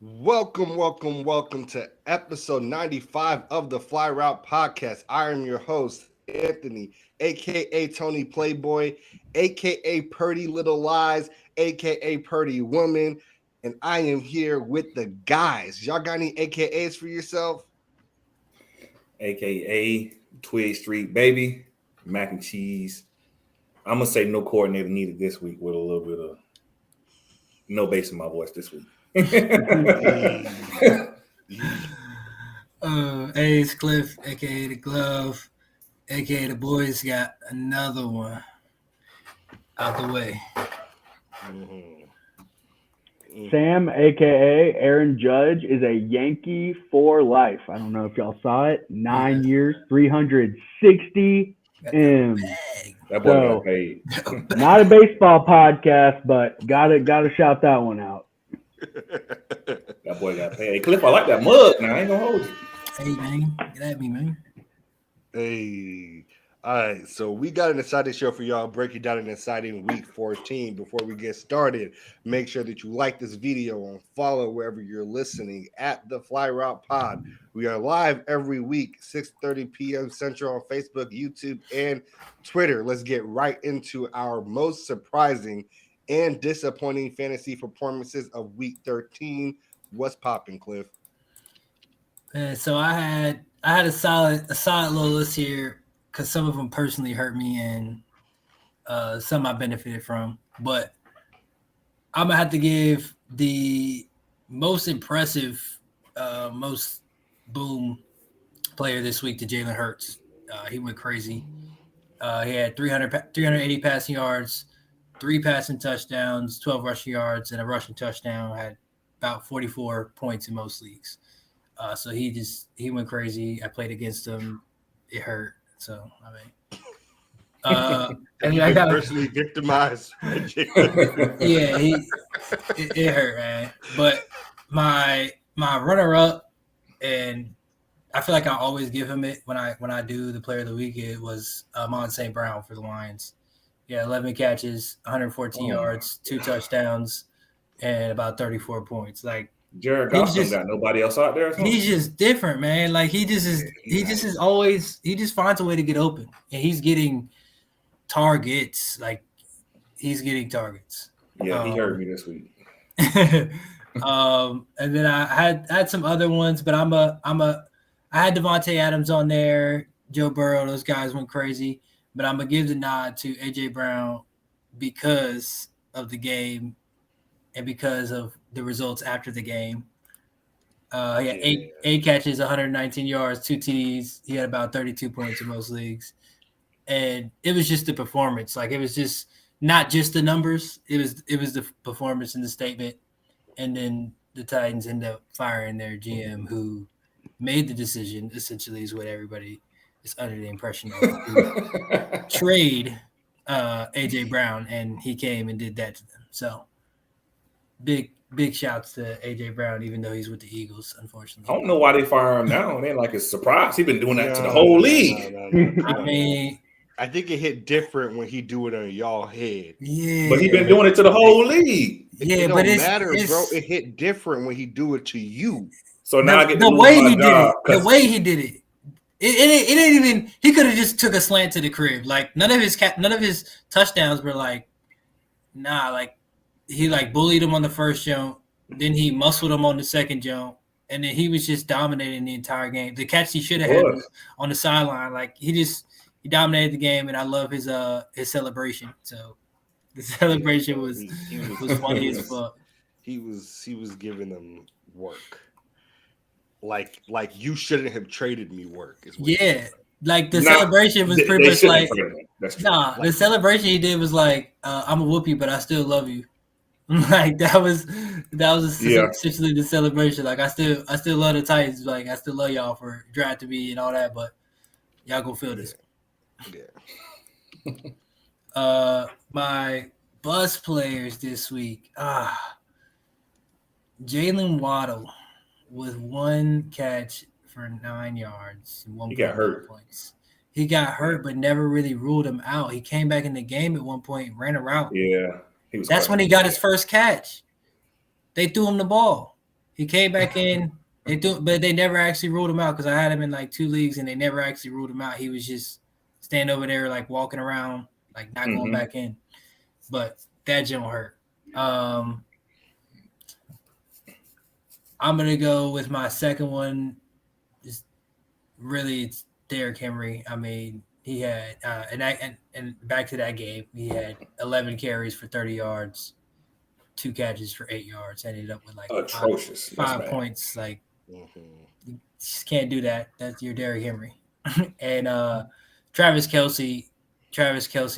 Welcome to episode 95 of the Fly Route Podcast. I am your host, Anthony, aka Tony Playboy, aka Purdy Little Lies, aka Purdy Woman, and I am here with the guys. Y'all got any AKAs for yourself? AKA Twig Street Baby, mac and cheese. I'm gonna say no coordinator needed this week with a little bit of no bass in my voice this week. It's Cliff, aka the Glove, aka the boys got another one out the way. Sam, aka Aaron Judge, is a Yankee for life. I don't know if y'all saw it. 9 years, 360 M. That boy got paid. Not a baseball podcast, but gotta shout that one out. That boy got paid. Hey, Cliff, I like that mug. Now I ain't gonna hold you. Hey man, get at me, man. Hey. All right, so we got an exciting show for y'all, breaking down an exciting week 14. Before we get started, make sure that you like this video and follow wherever you're listening at the Fly Route Pod. We are live every week, 6:30 p.m. Central on Facebook, YouTube, and Twitter. Let's get right into our most surprising and disappointing fantasy performances of week 13. What's popping, Cliff? So I had a solid little list here. Because some of them personally hurt me and some I benefited from. But I'm going to have to give the most impressive, most boom player this week to Jalen Hurts. He went crazy. He had 380 passing yards, 3 passing touchdowns, 12 rushing yards, and a rushing touchdown. Had about 44 points in most leagues. So he went crazy. I played against him. It hurt. So I mean, I got personally victimized. Yeah, it hurt, man. But my runner up, and I feel like I always give him it when I do the player of the week. It was Amon St. Brown for the Lions. Yeah, 11 catches, 114 yards, 2 touchdowns, and about 34 points. Like. Jared Goff don't got nobody else out there. He's just different, man. Like he just finds a way to get open, and he's getting targets. Like he's getting targets. Yeah, he hurt me this week. And then I had some other ones, but I had Devontae Adams on there, Joe Burrow. Those guys went crazy, but I'm gonna give the nod to AJ Brown because of the game and because of the results after the game. He had eight catches, 119 yards, 2 TDs. He had about 32 points in most leagues. And it was just the performance. Like, it was just not just the numbers. It was the performance and the statement. And then the Titans end up firing their GM, who made the decision, essentially, is what everybody is under the impression of, to trade A.J. Brown, and he came and did that to them. So, big shouts to AJ Brown, even though he's with the Eagles, unfortunately. I don't know why they fire him now. They like it's a surprise. He's been doing that to the whole league. No. I mean, I think it hit different when he do it on y'all head. Yeah, but he's been doing it to the whole league. It don't matter, bro. It hit different when he do it to you. So now I get the way he did it. It didn't even. He could have just took a slant to the crib. Like none of his touchdowns were like, nah, like. He like bullied him on the first jump, then he muscled him on the second jump, and then he was just dominating the entire game. The catch he should have had was on the sideline. Like he dominated the game, and I love his celebration. So the celebration was funny as fuck. He was giving them work. Like you shouldn't have traded me work. Like the celebration was pretty much like the celebration he did was like I'm a whoop you, but I still love you. Like that was essentially the celebration. Like I still love the Titans. Like I still love y'all for drafting me and all that, but y'all go feel this. Yeah. My bus players this week. Jalen Waddle with 1 catch for 9 yards. He got hurt. Points. He got hurt, but never really ruled him out. He came back in the game at one point, ran a route. Yeah. That's when he got his first catch. They threw him the ball. He came back in. But they never actually ruled him out because I had him in like 2 leagues and they never actually ruled him out. He was just standing over there like walking around, like not going back in. But that don't hurt. I'm gonna go with my second one. It's Derrick Henry. I mean, he had and back to that game, he had 11 carries for 30 yards, 2 catches for 8 yards. Ended up with like atrocious 5 points. Like you just can't do that. That's your Derrick Henry. And Travis Kelce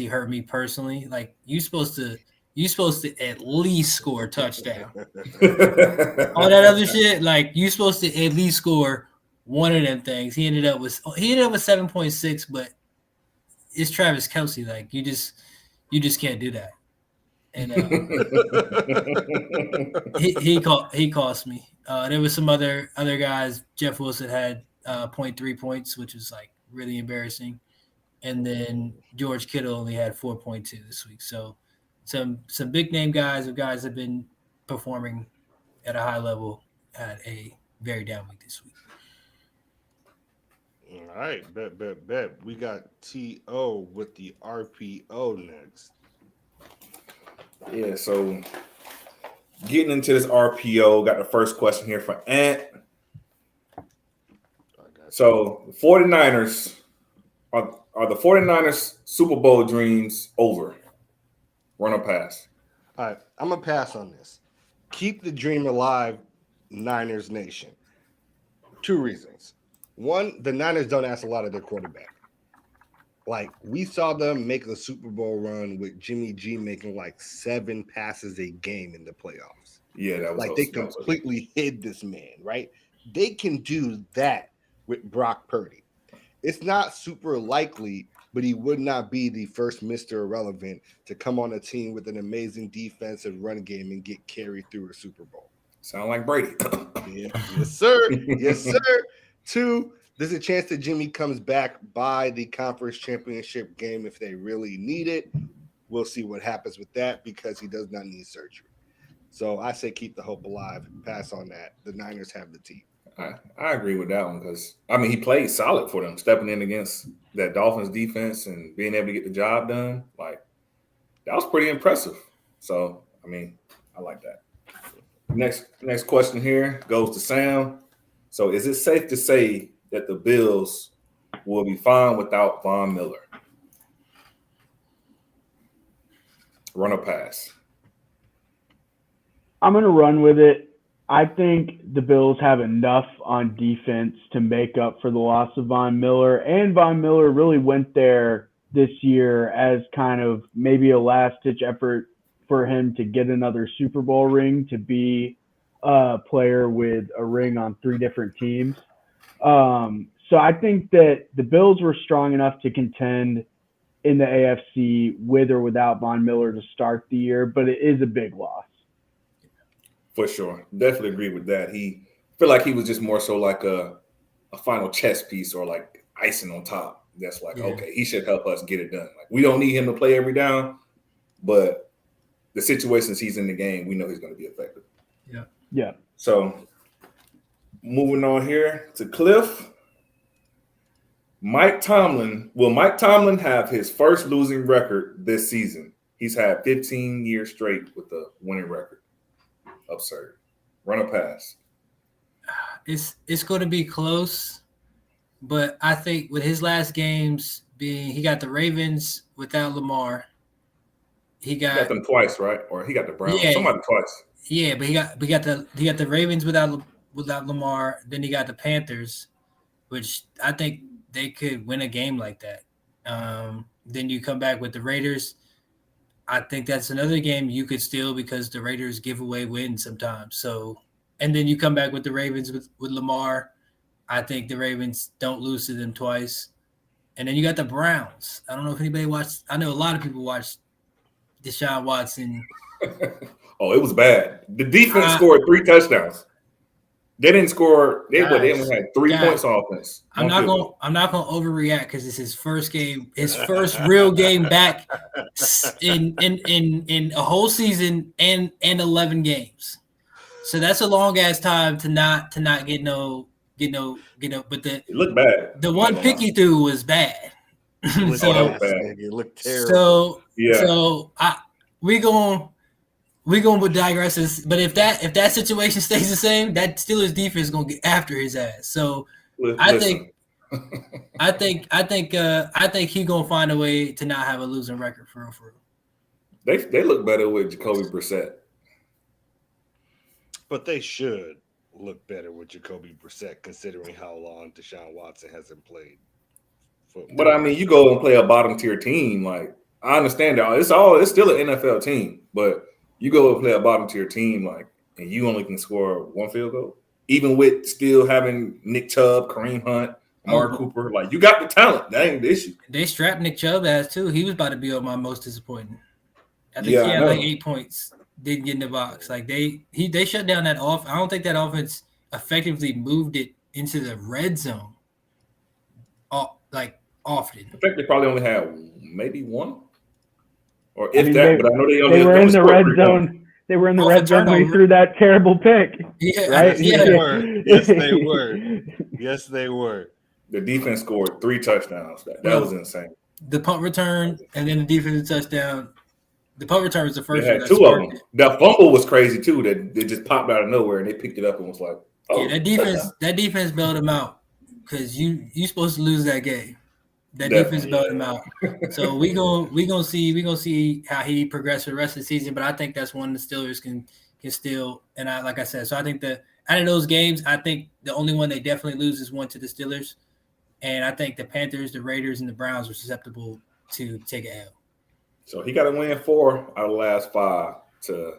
hurt me personally. Like you supposed to at least score a touchdown. All that other shit, like you supposed to at least score one of them things. He ended up with 7.6, but it's Travis Kelce. Like you just can't do that. And he cost me. There was some other guys. Jeff Wilson had 0.3 points, which was like really embarrassing. And then George Kittle only had 4.2 this week. So some big name guys that have been performing at a high level had a very down week this week. All right, bet. We got T.O. with the RPO next. Yeah, so getting into this RPO, got the first question here for Ant. So the 49ers, are the 49ers Super Bowl dreams over? Run or pass? All right, I'm going to pass on this. Keep the dream alive, Niners Nation. 2 reasons. 1, the Niners don't ask a lot of their quarterback. Like, we saw them make the Super Bowl run with Jimmy G making like 7 passes a game in the playoffs. Yeah, that was like they completely hid this man, right? They can do that with Brock Purdy. It's not super likely, but he would not be the first Mr. Irrelevant to come on a team with an amazing defensive run game and get carried through a Super Bowl. Sound like Brady. Yes, sir. Yes, sir. 2, there's a chance that Jimmy comes back by the conference championship game if they really need it. We'll see what happens with that because he does not need surgery. So I say keep the hope alive. Pass on that. The Niners have the team. I agree with that one because, I mean, he played solid for them, stepping in against that Dolphins defense and being able to get the job done. Like, that was pretty impressive. So, I mean, I like that. Next question here goes to Sam. So, is it safe to say that the Bills will be fine without Von Miller? Run or pass? I'm going to run with it. I think the Bills have enough on defense to make up for the loss of Von Miller. And Von Miller really went there this year as kind of maybe a last-ditch effort for him to get another Super Bowl ring, to be a player with a ring on 3 different teams. So I think that the Bills were strong enough to contend in the AFC with or without Von Miller to start the year, but it is a big loss. For sure. Definitely agree with that. I feel like he was just more so like a final chess piece or like icing on top. That's like, okay, he should help us get it done. Like, we don't need him to play every down, but the situations he's in the game, we know he's going to be effective. Yeah. So moving on here to Cliff. Will Mike Tomlin have his first losing record this season? He's had 15 years straight with a winning record. Absurd. Run or pass? It's going to be close, but I think with his last games being, he got the Ravens without Lamar. He got them twice, right? Or he got the Browns. Yeah, somebody twice. Yeah, but he got the Ravens without Lamar. Then he got the Panthers, which I think they could win a game like that. Then you come back with the Raiders. I think that's another game you could steal because the Raiders give away wins sometimes. So, and then you come back with the Ravens with Lamar. I think the Ravens don't lose to them twice. And then you got the Browns. I don't know if anybody watched. I know a lot of people watched Deshaun Watson. Oh, it was bad. The defense scored 3 touchdowns. They didn't score. They only had 3 points on offense. I'm not gonna overreact because it's his first game, his first real game back in a whole season and 11 games. So that's a long ass time to not get no. But It looked bad. the one pick he threw was bad. Look So ass, nigga. It looked terrible. We gonna digress this, but if that situation stays the same, that Steelers defense is gonna get after his ass. So I think he gonna find a way to not have a losing record for real. They look better with Jacoby Brissett. But they should look better with Jacoby Brissett, considering how long Deshaun Watson hasn't played football. But I mean, you go and play a bottom tier team. Like, I understand that it's still an NFL team, but you go and play a bottom tier team, like, and you only can score one field goal, even with still having Nick Chubb, Kareem Hunt, Amari Cooper. Like, you got the talent. That ain't the issue. They strapped Nick Chubb ass too. He was about to be on my most disappointing. I think he had like 8 points. Didn't get in the box. Like they shut down that off. I don't think that offense effectively moved it into the red zone. Often. I think they probably only had maybe one, or if but I know they were in the red zone. They were in the red zone when he threw that terrible pick. Yeah, right? Yes, they were. Yes, they were. Yes, they were. The defense scored 3 touchdowns. That was insane. The punt return and then the defensive touchdown. The punt return was the first. They had 2 of them. The fumble was crazy too. That it just popped out of nowhere and they picked it up and was like, "Oh." Yeah, that defense bailed him out because you supposed to lose that game. That defense bailed him out. So we gonna see how he progresses for the rest of the season. But I think that's one the Steelers can still. And like I said, so I think that out of those games, I think the only one they definitely lose is one to the Steelers, and I think the Panthers, the Raiders, and the Browns are susceptible to take an L. So he got to win 4 out of the last 5 to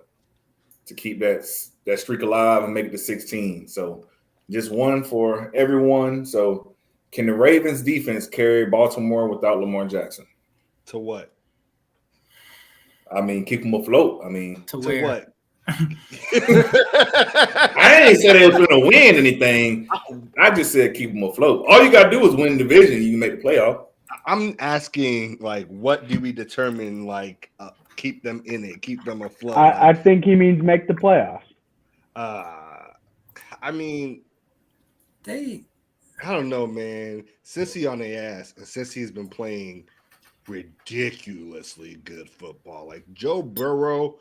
keep that streak alive and make it to 16. So just one for everyone. So can the Ravens defense carry Baltimore without Lamar Jackson? To what? I mean, keep them afloat. I mean, to what? I ain't say they was going to win anything. I just said keep them afloat. All you got to do is win the division. You can make the playoff. I'm asking, like, what do we determine, like, keep them in it, keep them afloat? I think he means make the playoffs. I mean, I don't know, man. Since he's on their ass, and since he's been playing ridiculously good football, like Joe Burrow,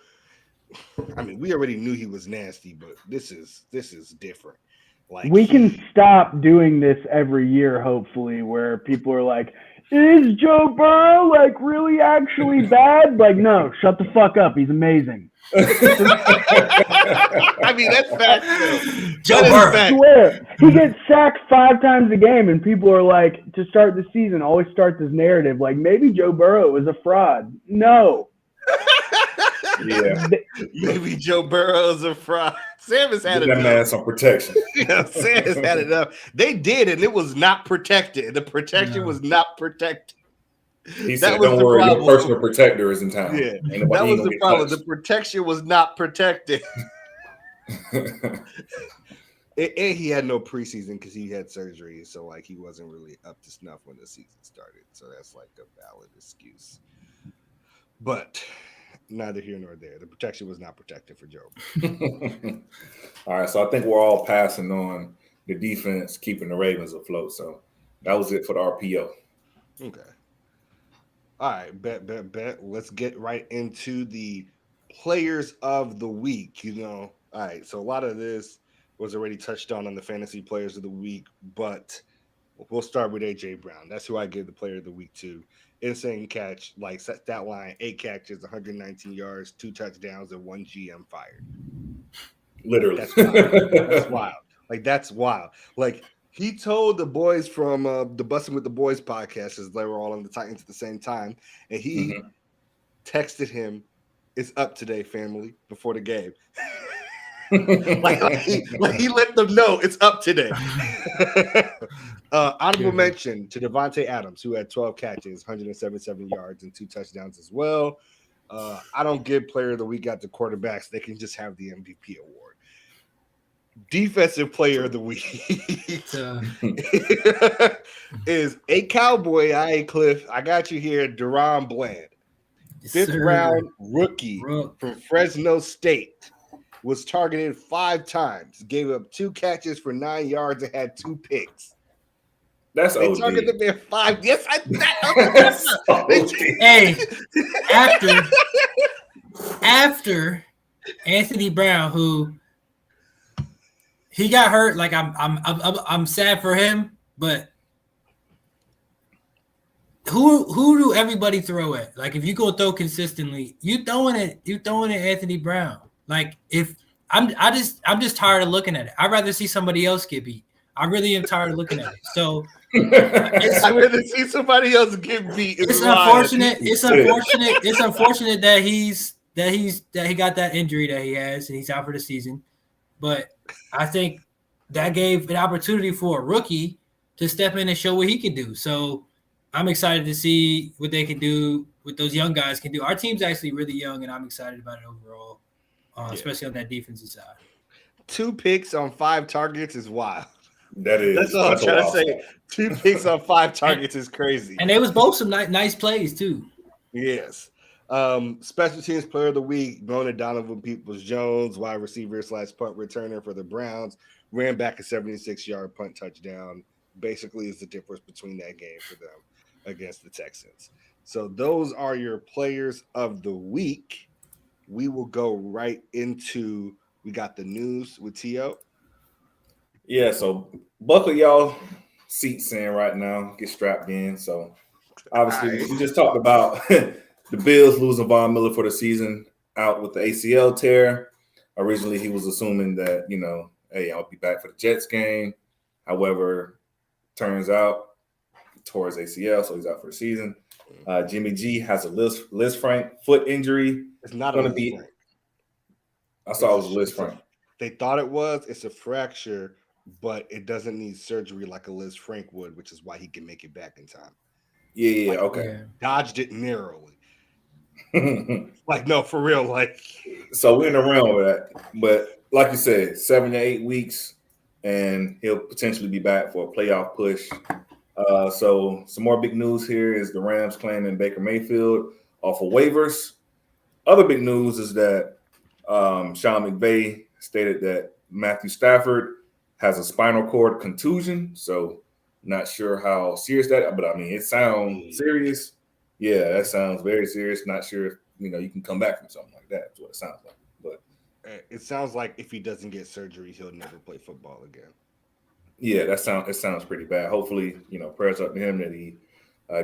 I mean, we already knew he was nasty, but this is different. Like, we can stop doing this every year, hopefully, where people are like, is Joe Burrow like really actually bad? Like, no, shut the fuck up. He's amazing. I mean, that's fact. Joe Burrow. I swear, he gets sacked 5 times a game, and people are like, to start the season, always start this narrative like maybe Joe Burrow is a fraud. No. Yeah. Maybe Joe Burrow is a fraud. Sam has had enough. That man some protection. Yeah, Sam has had enough. They did, and it was not protected. The protection was not protected. He said, "Don't worry, your personal protector is in town." Yeah, that was the problem. The protection was not protected. And he had no preseason because he had surgery, so like he wasn't really up to snuff when the season started. So that's like a valid excuse. But neither here nor there. The protection was not protected for Joe. All right, so I think we're all passing on the defense keeping the Ravens afloat. So that was it for the RPO. Okay. All right, bet. Let's get right into the players of the week. All right, so a lot of this was already touched on the fantasy players of the week, but we'll start with A.J. Brown. That's who I give the player of the week to. Insane catch, like stat line, 8 catches, 119 yards, 2 touchdowns, and 1 GM fired. Literally. That's wild. That's wild. Like, that's wild. Like, he told the boys from the Bussin' with the Boys podcast, as they were all on the Titans at the same time, and he texted him, "It's up today, family," before the game. like he let them know it's up today. Honorable mention to Devontae Adams, who had 12 catches, 177 yards, and 2 touchdowns as well. I don't give player of the week out to quarterbacks. They can just have the MVP award. Defensive player of the week is a Cowboy. Cliff. I got you here, Deron Bland. 5th round rookie from Fresno State. was targeted 5 times, gave up 2 catches for 9 yards, and had 2 picks. That's They OD. targeted the man 5. Yes, That's OD. Hey, after Anthony Brown, who he got hurt, like I'm sad for him, but who do everybody throw at? Like if you go throw consistently, you throwing it Anthony Brown. Like if I'm just tired of looking at it. I'd rather see somebody else get beat. I really am tired of looking at it. So I'd rather see somebody else get beat. It's unfortunate. It's unfortunate that he got that injury that he has and he's out for the season. But I think that gave an opportunity for a rookie to step in and show what he can do. So I'm excited to see what they can do, what those young guys can do. Our team's actually really young, and I'm excited about it overall, especially on that defensive side. 2 picks on 5 targets is wild. That's all I'm trying to say. 2 picks on 5 targets is crazy. And they was both some nice plays too. Yes. Special teams player of the week, Mona Donovan Peoples-Jones, wide receiver / punt returner for the Browns, ran back a 76-yard punt touchdown. Basically is the difference between that game for them against the Texans. So those are your players of the week. We will go right into, we got the news with T.O. Yeah, so buckle y'all seats in right now. Get strapped in. So obviously we just talked about the Bills losing Von Miller for the season out with the ACL tear. Originally he was assuming that, hey, I'll be back for the Jets game. However, turns out towards ACL, so he's out for the season. Jimmy G has a Liz Frank foot injury. It's not going to be. I saw it was a Liz Frank. They thought it was. It's a fracture, but it doesn't need surgery like a Liz Frank would, which is why he can make it back in time. Yeah, okay. Dodged it narrowly. Like, no, for real. Like, so we're in the realm of that. But like you said, 7 to 8 weeks, and he'll potentially be back for a playoff push. So some more big news here is the Rams claiming Baker Mayfield off of waivers. Other big news is that Sean McVay stated that Matthew Stafford has a spinal cord contusion. So not sure how serious that, but I mean, it sounds serious. Yeah, that sounds very serious. Not sure if, you can come back from something like that. That's what it sounds like. But it sounds like if he doesn't get surgery, he'll never play football again. Yeah, it sounds pretty bad. Hopefully, prayers up to him that he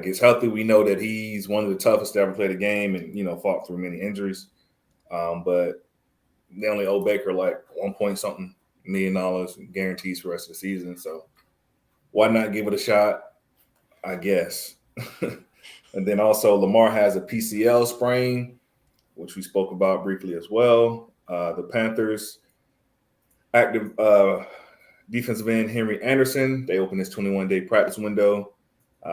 gets healthy. We know that he's one of the toughest to ever play the game and, fought through many injuries. But they only owe Baker like $1 million in guarantees for the rest of the season. So why not give it a shot? I guess. And then also Lamar has a PCL sprain, which we spoke about briefly as well. The Panthers active defensive end Henry Anderson, they opened his 21-day practice window.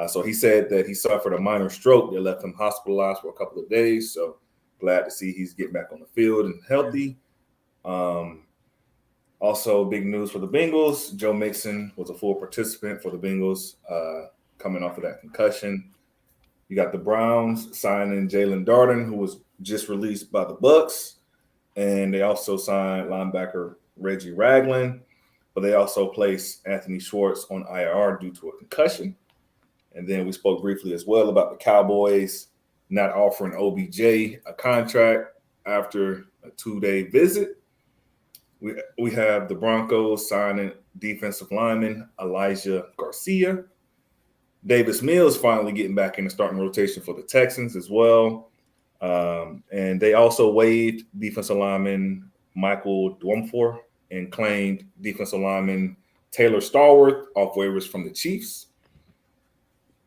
So he said that he suffered a minor stroke that left him hospitalized for a couple of days. So glad to see he's getting back on the field and healthy. Also, big news for the Bengals. Joe Mixon was a full participant for the Bengals coming off of that concussion. You got the Browns signing Jalen Darden, who was just released by the Bucks. And they also signed linebacker Reggie Ragland. But they also placed Anthony Schwartz on IR due to a concussion. And then we spoke briefly as well about the Cowboys not offering OBJ a contract after a 2-day visit. We have the Broncos signing defensive lineman Elijah Garcia. Davis Mills finally getting back in the starting rotation for the Texans as well. And they also waived defensive lineman Michael Dwumfor and claimed defensive lineman Taylor Stallworth off waivers from the Chiefs.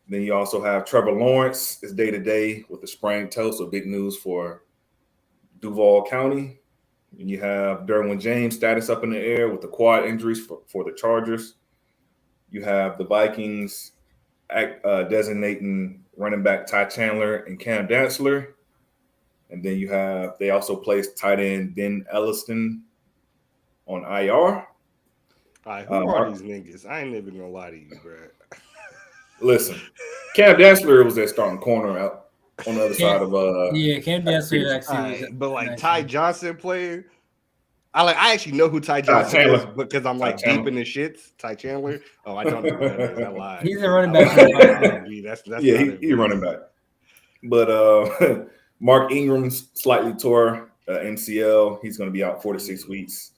Then you also have Trevor Lawrence is day-to-day with a sprained toe, so big news for Duval County. And you have Derwin James status up in the air with the quad injuries for the Chargers. You have the Vikings designating running back Ty Chandler and Cam Dantzler. And then they also placed tight end Ben Elliston on IR. All right, who are these niggas? I ain't even gonna lie to you, bro. Listen, Cam Dantzler was that starting corner out on the other side of Cam Dantzler actually. But like Ty Johnson playing, I actually know who Ty Johnson is because I'm like Chandler. deep in the shits. Ty Chandler. Oh, I don't know who that is. I lied. He's a running back. That's He's running back. But Mark Ingram's slightly tore MCL. He's going to be out 4 to 6 weeks.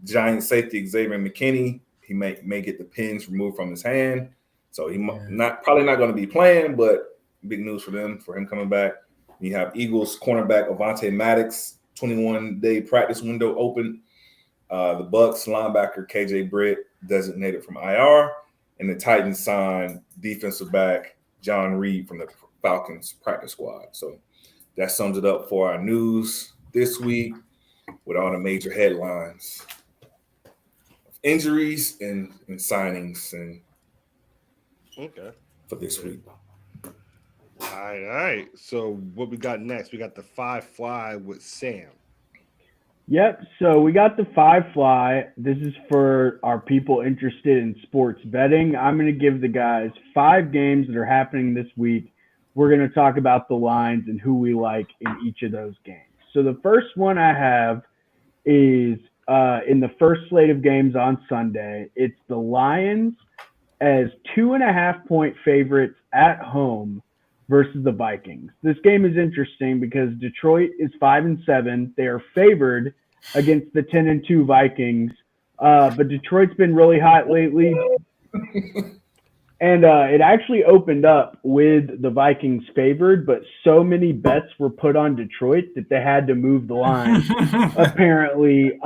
Giant safety Xavier McKinney, he may get the pins removed from his hand, so he probably not going to be playing. But big news for him coming back. You have Eagles cornerback Avonte Maddox, 21-day practice window open. The Bucks linebacker KJ Britt designated from IR, and the Titans signed defensive back John Reed from the Falcons practice squad. So that sums it up for our news this week with all the major headlines, injuries and signings, and for this week. All right. So what we got next? We got the 5 fly with Sam. Yep. So we got the 5 fly. This is for our people interested in sports betting. I'm going to give the guys 5 games that are happening this week. We're going to talk about the lines and who we like in each of those games. So the first one I have is in the first slate of games on Sunday. It's the Lions as 2.5-point favorites at home versus the Vikings. This game is interesting because Detroit is 5-7. They are favored against the 10-2 Vikings, but Detroit's been really hot lately. And it actually opened up with the Vikings favored, but so many bets were put on Detroit that they had to move the line, apparently.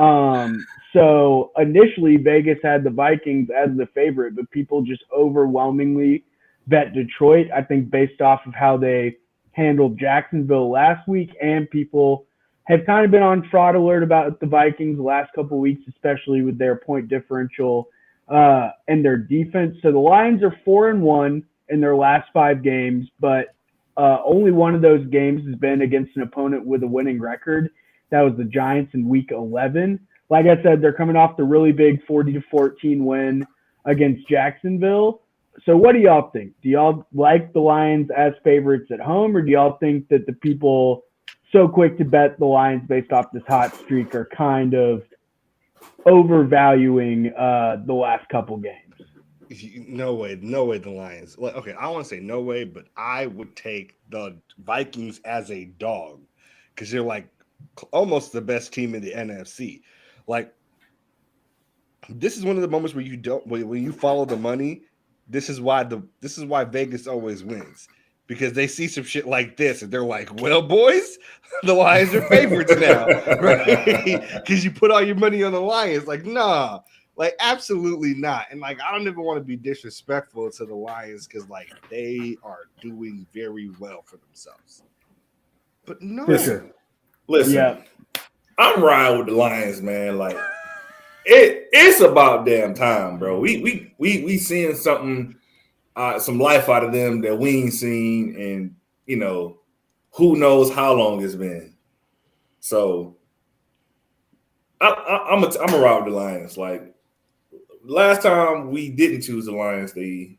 So initially, Vegas had the Vikings as the favorite, but people just overwhelmingly bet Detroit, I think, based off of how they handled Jacksonville last week, and people have kind of been on fraud alert about the Vikings the last couple of weeks, especially with their point differential and their defense. So the Lions are 4-1 in their last 5 games, but only one of those games has been against an opponent with a winning record. That was the Giants in Week 11. Like I said, they're coming off the really big 40-14 win against Jacksonville. So what do y'all think? Do y'all like the Lions as favorites at home, or do y'all think that the people so quick to bet the Lions based off this hot streak are kind of overvaluing the last couple games? No way the Lions. Okay, I want to say no way, but I would take the Vikings as a dog because they're like almost the best team in the NFC. Like, this is one of the moments where when you follow the money. This is why Vegas always wins, because they see some shit like this and they're like, well, boys, the Lions are favorites now, right? Because you put all your money on the Lions. Like, nah, like absolutely not. And like, I don't even want to be disrespectful to the Lions because like they are doing very well for themselves. But no, listen, yeah. I'm riding with the Lions, man. Like, it's about damn time, bro. We seeing something, some life out of them that we ain't seen, and who knows how long it's been. So I'm a ride with the Lions. Like, last time we didn't choose the Lions, it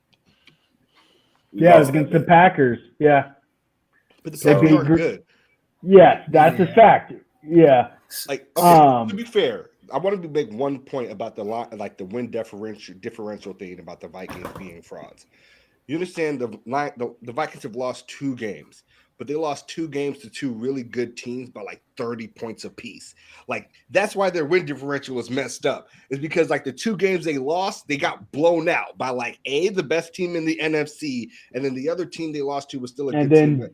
was against the Packers. Yeah, but the Packers are good. Yes, that's a fact. Yeah, like to be fair. I wanted to make one point about the win differential thing about the Vikings being frauds. You understand the Vikings have lost 2 games, but they lost 2 games to 2 really good teams by like 30 points apiece. Like, that's why their win differential is messed up. It's because like the 2 games they lost, they got blown out by like the best team in the NFC, and then the other team they lost to was still a good team.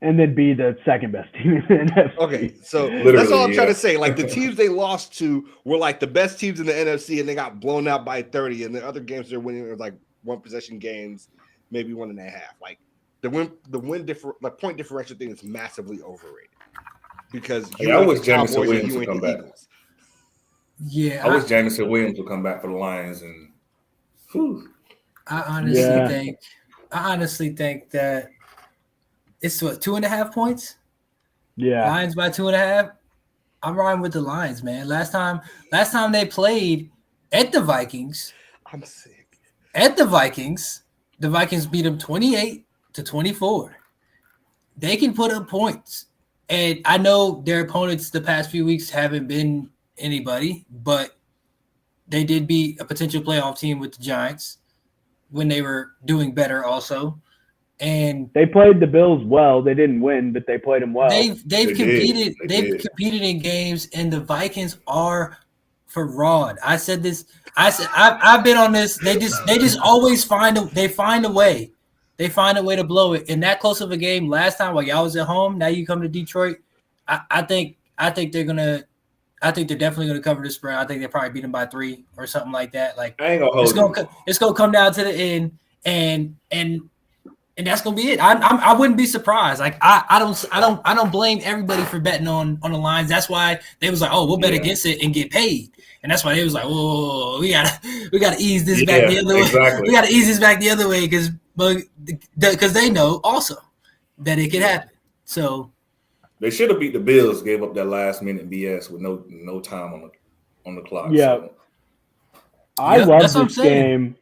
And then be the second best team in the NFC. Okay, so that's all I'm trying to say. Like, the teams they lost to were like the best teams in the NFC, and they got blown out by 30. And the other games they're winning are like 1 possession games, maybe 1.5. Like, the point differential thing is massively overrated because I wish Jameson Williams would come back. Yeah, I wish Jameson Williams would come back for the Lions, and I honestly think that. It's what, 2.5 points? Yeah. Lions by 2.5. I'm riding with the Lions, man. Last time they played at the Vikings. I'm sick. At the Vikings beat them 28-24. They can put up points. And I know their opponents the past few weeks haven't been anybody, but they did beat a potential playoff team with the Giants when they were doing better also. And they played the Bills well. They didn't win, but they played them well. They've competed in games, and the Vikings are fraud. I said this. I've been on this. They just always find a way. They find a way to blow it. In that close of a game last time while y'all was at home, now you come to Detroit. I think they're definitely gonna cover the spread. I think they probably beat them by 3 or something like that. Like I ain't gonna hold it's gonna come down to the end, and that's gonna be it. I wouldn't be surprised. Like I don't blame everybody for betting on the Lions. That's why they was like, oh, we'll bet against it and get paid. And that's why they was like, whoa, we gotta ease this back the other way. We gotta ease this back the other way because they know also that it could happen. So they should have beat the Bills. Gave up that last minute BS with no time on the clock. Yeah, so. I love this game.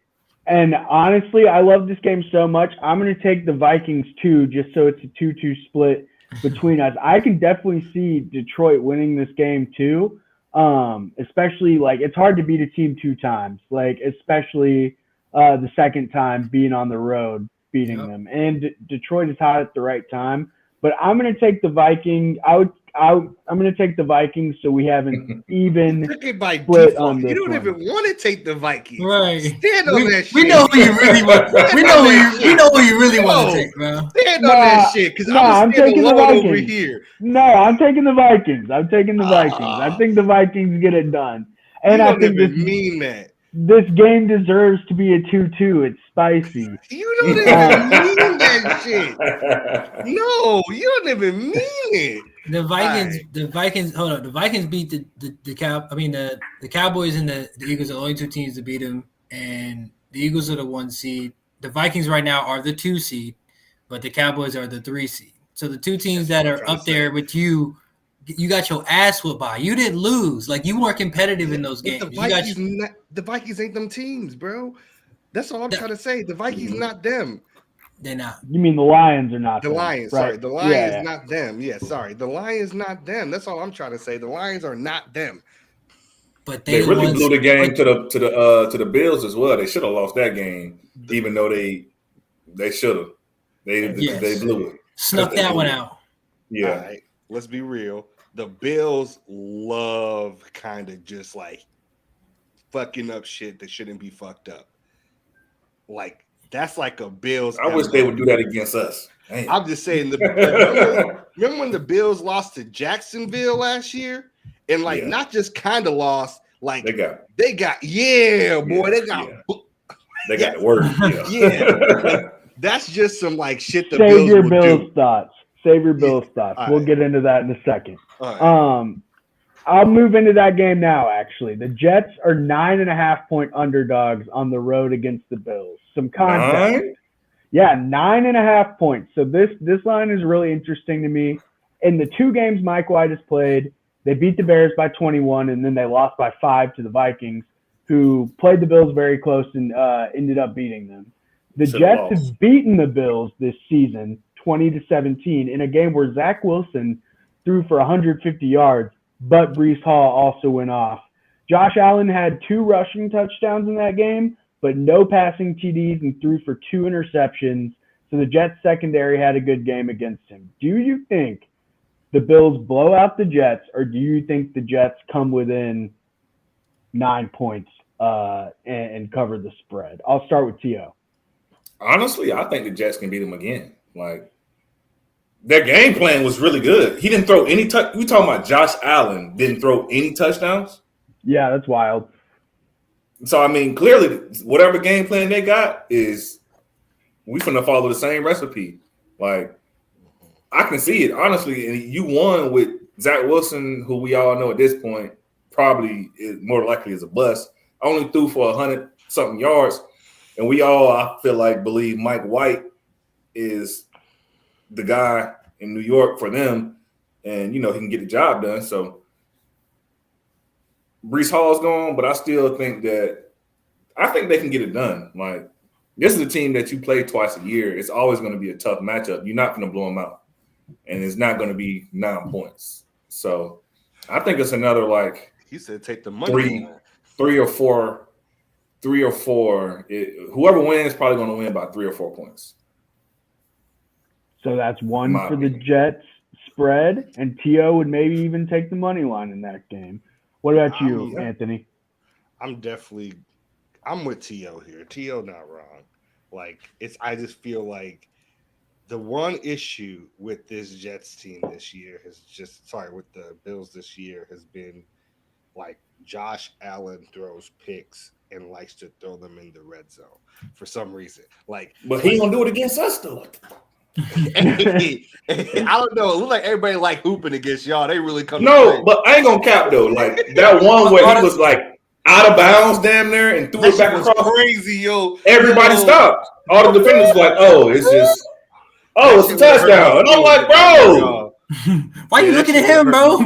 And honestly, I love this game so much. I'm going to take the Vikings too, just so it's a 2-2 split between us. I can definitely see Detroit winning this game too. Especially like it's hard to beat a team 2 times, like especially the second time being on the road beating them. And Detroit is hot at the right time. But I'm going to take the Vikings. I'm going to take the Vikings, so we have an even split on this. You don't even want to take the Vikings, right? Stand on that shit. We know who you really want. We know who you really want to take, bro. Stand on that shit, because I'm taking the Vikings over here. No, I'm taking the Vikings. I think the Vikings get it done, and I think this game deserves to be a 2-2. It's spicy. You don't even mean that shit. No, you don't even mean it. The Vikings. Hold on. The Vikings beat the Cowboys and the Eagles are the only 2 teams to beat them, and the Eagles are the 1 seed. The Vikings right now are the 2 seed, but the Cowboys are the 3 seed. So the 2 teams that are up there with you got your ass whooped by. You didn't lose. Like you weren't competitive in those games. The Vikings ain't them teams, bro. That's all I'm trying to say. The Vikings not them. They're not. You mean the Lions are not the them, Lions? Right? Sorry, the Lions not them. Yeah, sorry, the Lions not them. That's all I'm trying to say. The Lions are not them. But they really blew the game to the Bills as well. They should have lost that game, even though they should have. They blew it. Snuck that one out. Yeah. All right, let's be real. The Bills love kind of just like fucking up shit that shouldn't be fucked up. Like that's like a Bills. I wish they would do that against us. Damn. I'm just saying. Remember when the Bills lost to Jacksonville last year, and not just kind of lost, like they got they got the word. Yeah, that's just some like shit. The Save your Bills thoughts. Save your Bills thoughts. All we'll right. get into that in a second. All right. I'll move into that game now, actually. The Jets are 9.5-point underdogs on the road against the Bills. Some context. 9? Yeah, 9.5 points. So this line is really interesting to me. In the 2 games Mike White has played, they beat the Bears by 21, and then they lost by 5 to the Vikings, who played the Bills very close and ended up beating them. The Jets have beaten the Bills this season 20-17 in a game where Zach Wilson threw for 150 yards, but Breece Hall also went off. Josh Allen had 2 rushing touchdowns in that game, but no passing TDs and threw for 2 interceptions. So the Jets secondary had a good game against him. Do you think the Bills blow out the Jets, or do you think the Jets come within 9 points and cover the spread? I'll start with T.O. Honestly, I think the Jets can beat them again. Like, their game plan was really good. He didn't throw any we talking about Josh Allen didn't throw any touchdowns? Yeah, that's wild. So, I mean, clearly, whatever game plan they got is we finna follow the same recipe. Like, I can see it, honestly. And you won with Zach Wilson, who we all know at this point probably is more likely is a bust. Only threw for 100-something yards. And we all, I feel like, believe Mike White is the guy in New York for them. And, he can get the job done. So, Breece Hall's gone, but I still think they can get it done. Like, this is a team that you play twice a year. It's always going to be a tough matchup. You're not going to blow them out. And it's not going to be 9 points. So, I think it's another, He said take the money. Three or four. Whoever wins probably going to win by 3 or 4 points. So that's one for the Jets spread, and T.O. would maybe even take the money line in that game. What about you, Anthony? I'm with T.O. here. T.O. not wrong. Like, I just feel like the one issue with this Jets team this year with the Bills this year has been like Josh Allen throws picks and likes to throw them in the red zone for some reason. But he ain't gonna do it against us though. I don't know. It looks like everybody like hooping against y'all. They really come. No, but I ain't gonna cap though. Like that one where he was like out of bounds, damn near, and threw it back across. Crazy, yo! Everybody stopped. All the defenders were like, "Oh, it's a touchdown," and I'm like, "Bro, why you looking at him, bro?"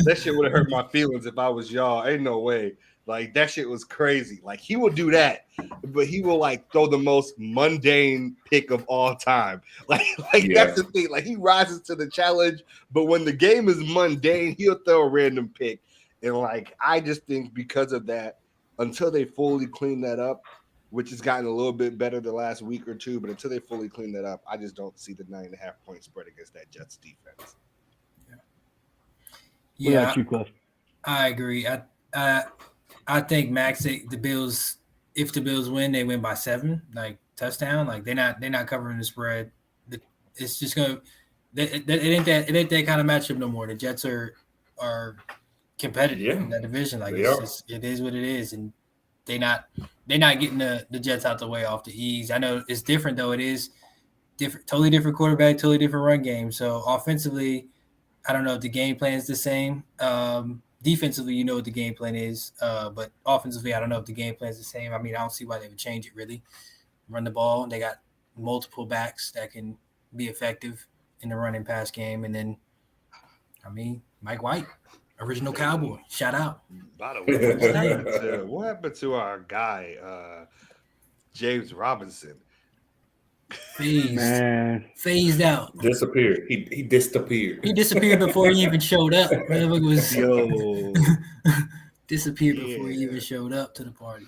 That shit would have hurt my feelings if I was y'all. Ain't no way. Like, that shit was crazy. Like, he will do that, but he will like throw the most mundane pick of all time. That's the thing. Like, he rises to the challenge, but when the game is mundane, he'll throw a random pick. And like, I just think because of that, until they fully clean that up, which has gotten a little bit better the last week or two, but until they fully clean that up, I just don't see the 9.5 point spread against that Jets defense. Yeah, about you, Cliff? I agree. I think Max, the Bills, if the Bills win, they win by 7, like touchdown. Like they're not covering the spread. It's just gonna. It ain't that kind of matchup no more. The Jets are competitive in that division. Like it is what it is, and they're not getting the Jets out the way off the ease. I know it's different though. It is different, totally different quarterback, totally different run game. So offensively, I don't know if the game plan is the same. Defensively, you know what the game plan is, but offensively, I don't know if the game plan is the same. I mean, I don't see why they would change it really. Run the ball. They got multiple backs that can be effective in the run and pass game. And then, I mean, Mike White, original Cowboy. Shout out. By the way, what happened to our guy, James Robinson? Phased out. Disappeared. He disappeared. He disappeared before he even showed up. Disappeared before he even showed up to the party.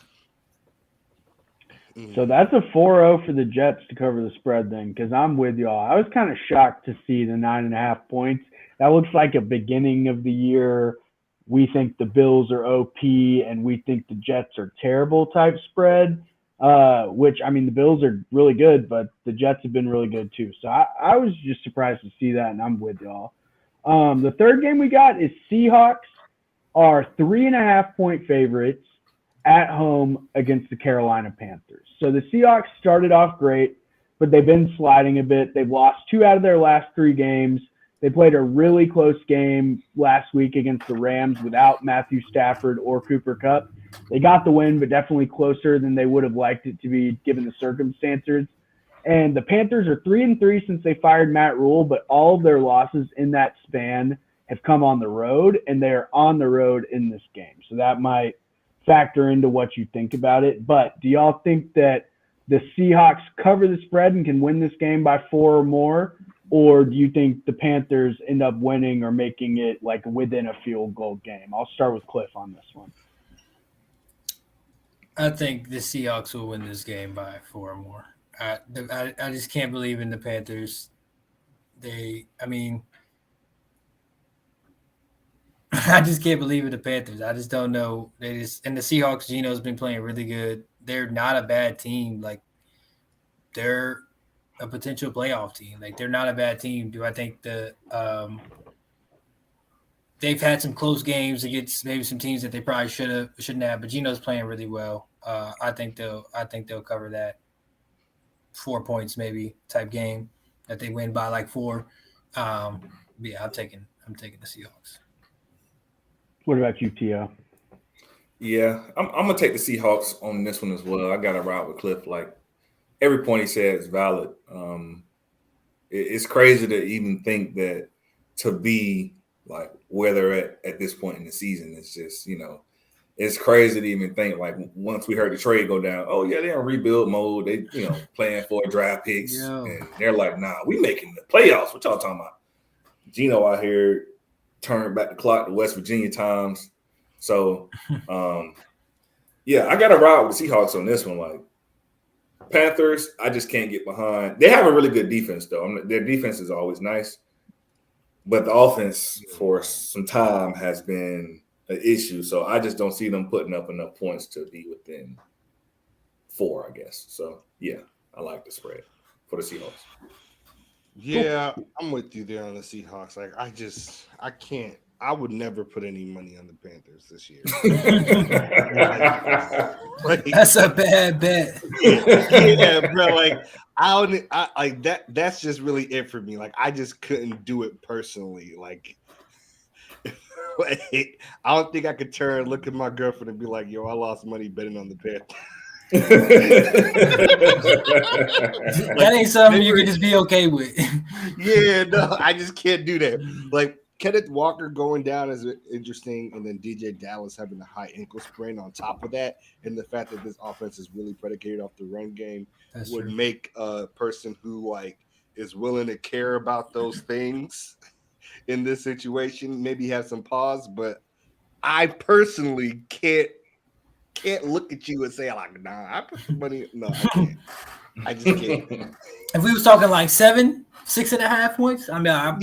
So that's a 4-0 for the Jets to cover the spread then, because I'm with y'all. I was kind of shocked to see the 9.5 points. That looks like a beginning of the year. We think the Bills are OP and we think the Jets are terrible type spread. Which, I mean, the Bills are really good, but the Jets have been really good too. So I was just surprised to see that, and I'm with y'all. The third game we got is Seahawks are 3.5 point favorites at home against the Carolina Panthers. So the Seahawks started off great, but they've been sliding a bit. They've lost 2 out of their last 3 games. They played a really close game last week against the Rams without Matthew Stafford or Cooper Kupp. They got the win, but definitely closer than they would have liked it to be given the circumstances. And the Panthers are 3-3 since they fired Matt Rule, but all of their losses in that span have come on the road, and they are on the road in this game. So that might factor into what you think about it. But do y'all think that the Seahawks cover the spread and can win this game by 4 or more? Or do you think the Panthers end up winning or making it like within a field goal game? I'll start with Cliff on this one. I think the Seahawks will win this game by 4 or more. I just can't believe in the Panthers. I just can't believe in the Panthers. I just don't know. And the Seahawks, Geno's been playing really good. They're not a bad team. Like, they're a potential playoff team. Like, they're not a bad team. Do I think they've had some close games against maybe some teams that they probably shouldn't have, but Geno's playing really well. I think they'll cover that 4 points maybe type game that they win by like 4. I'm taking the Seahawks. What about you, T.O.? Yeah, I'm gonna take the Seahawks on this one as well. I got to ride with Cliff. Like, every point he said is valid. It's crazy to even think that to be like where they're at this point in the season. It's just, it's crazy to even think, like, once we heard the trade go down, oh yeah, they're in rebuild mode. They, playing for draft picks, and they're like, nah, we making the playoffs. What y'all talking about? Geno out here turning back the clock to West Virginia times. So, yeah, I got to ride with the Seahawks on this one. Like Panthers, I just can't get behind. They have a really good defense, though. Their defense is always nice, but the offense for some time has been an issue. So I just don't see them putting up enough points to be within 4, I guess. So yeah, I like the spread for the Seahawks. Yeah, I'm with you there on the Seahawks. Like, I can't. I would never put any money on the Panthers this year. That's a bad bet. Yeah, bro. Like, I like that. That's just really it for me. Like, I just couldn't do it personally. Like, I don't think I could turn, look at my girlfriend, and be like, "Yo, I lost money betting on the Panthers." That ain't something you can just be okay with. Yeah, no, I just can't do that. Like Kenneth Walker going down is interesting, and then DJ Dallas having a high ankle sprain on top of that, and the fact that this offense is really predicated off the run game would make a person who like is willing to care about those things in this situation maybe have some pause. But I personally can't look at you and say like, nah, I put some money. No, I can't. I just can't. If we was talking like 7, 6.5 points, I mean,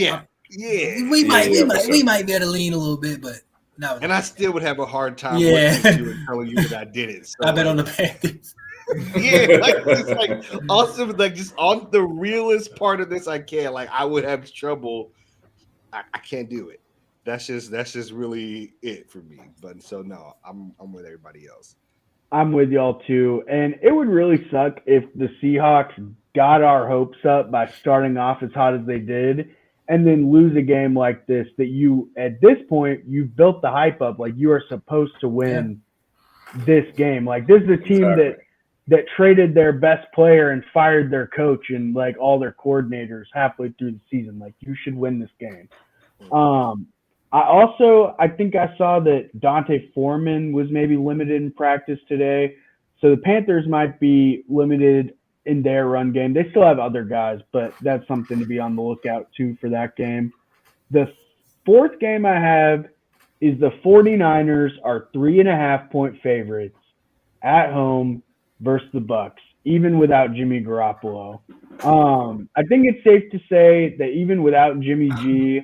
we might be able to lean a little bit, but no. And I still would have a hard time looking at you and telling you that I did it. So I bet on the Panthers. Yeah, like it's like also like just on the realest part of this, I can. Like I would have trouble. I can't do it. That's just really it for me. But so no, I'm with everybody else. I'm with y'all too. And it would really suck if the Seahawks got our hopes up by starting off as hot as they did and then lose a game like this that you at this point you've built the hype up. Like you are supposed to win this game. Like this is a team that traded their best player and fired their coach and like all their coordinators halfway through the season. Like you should win this game. I think I saw that Dante Foreman was maybe limited in practice today. So the Panthers might be limited in their run game. They still have other guys, but that's something to be on the lookout too for that game. The fourth game I have is the 49ers are 3.5-point favorites at home versus the Bucks, even without Jimmy Garoppolo. I think it's safe to say that even without Jimmy G,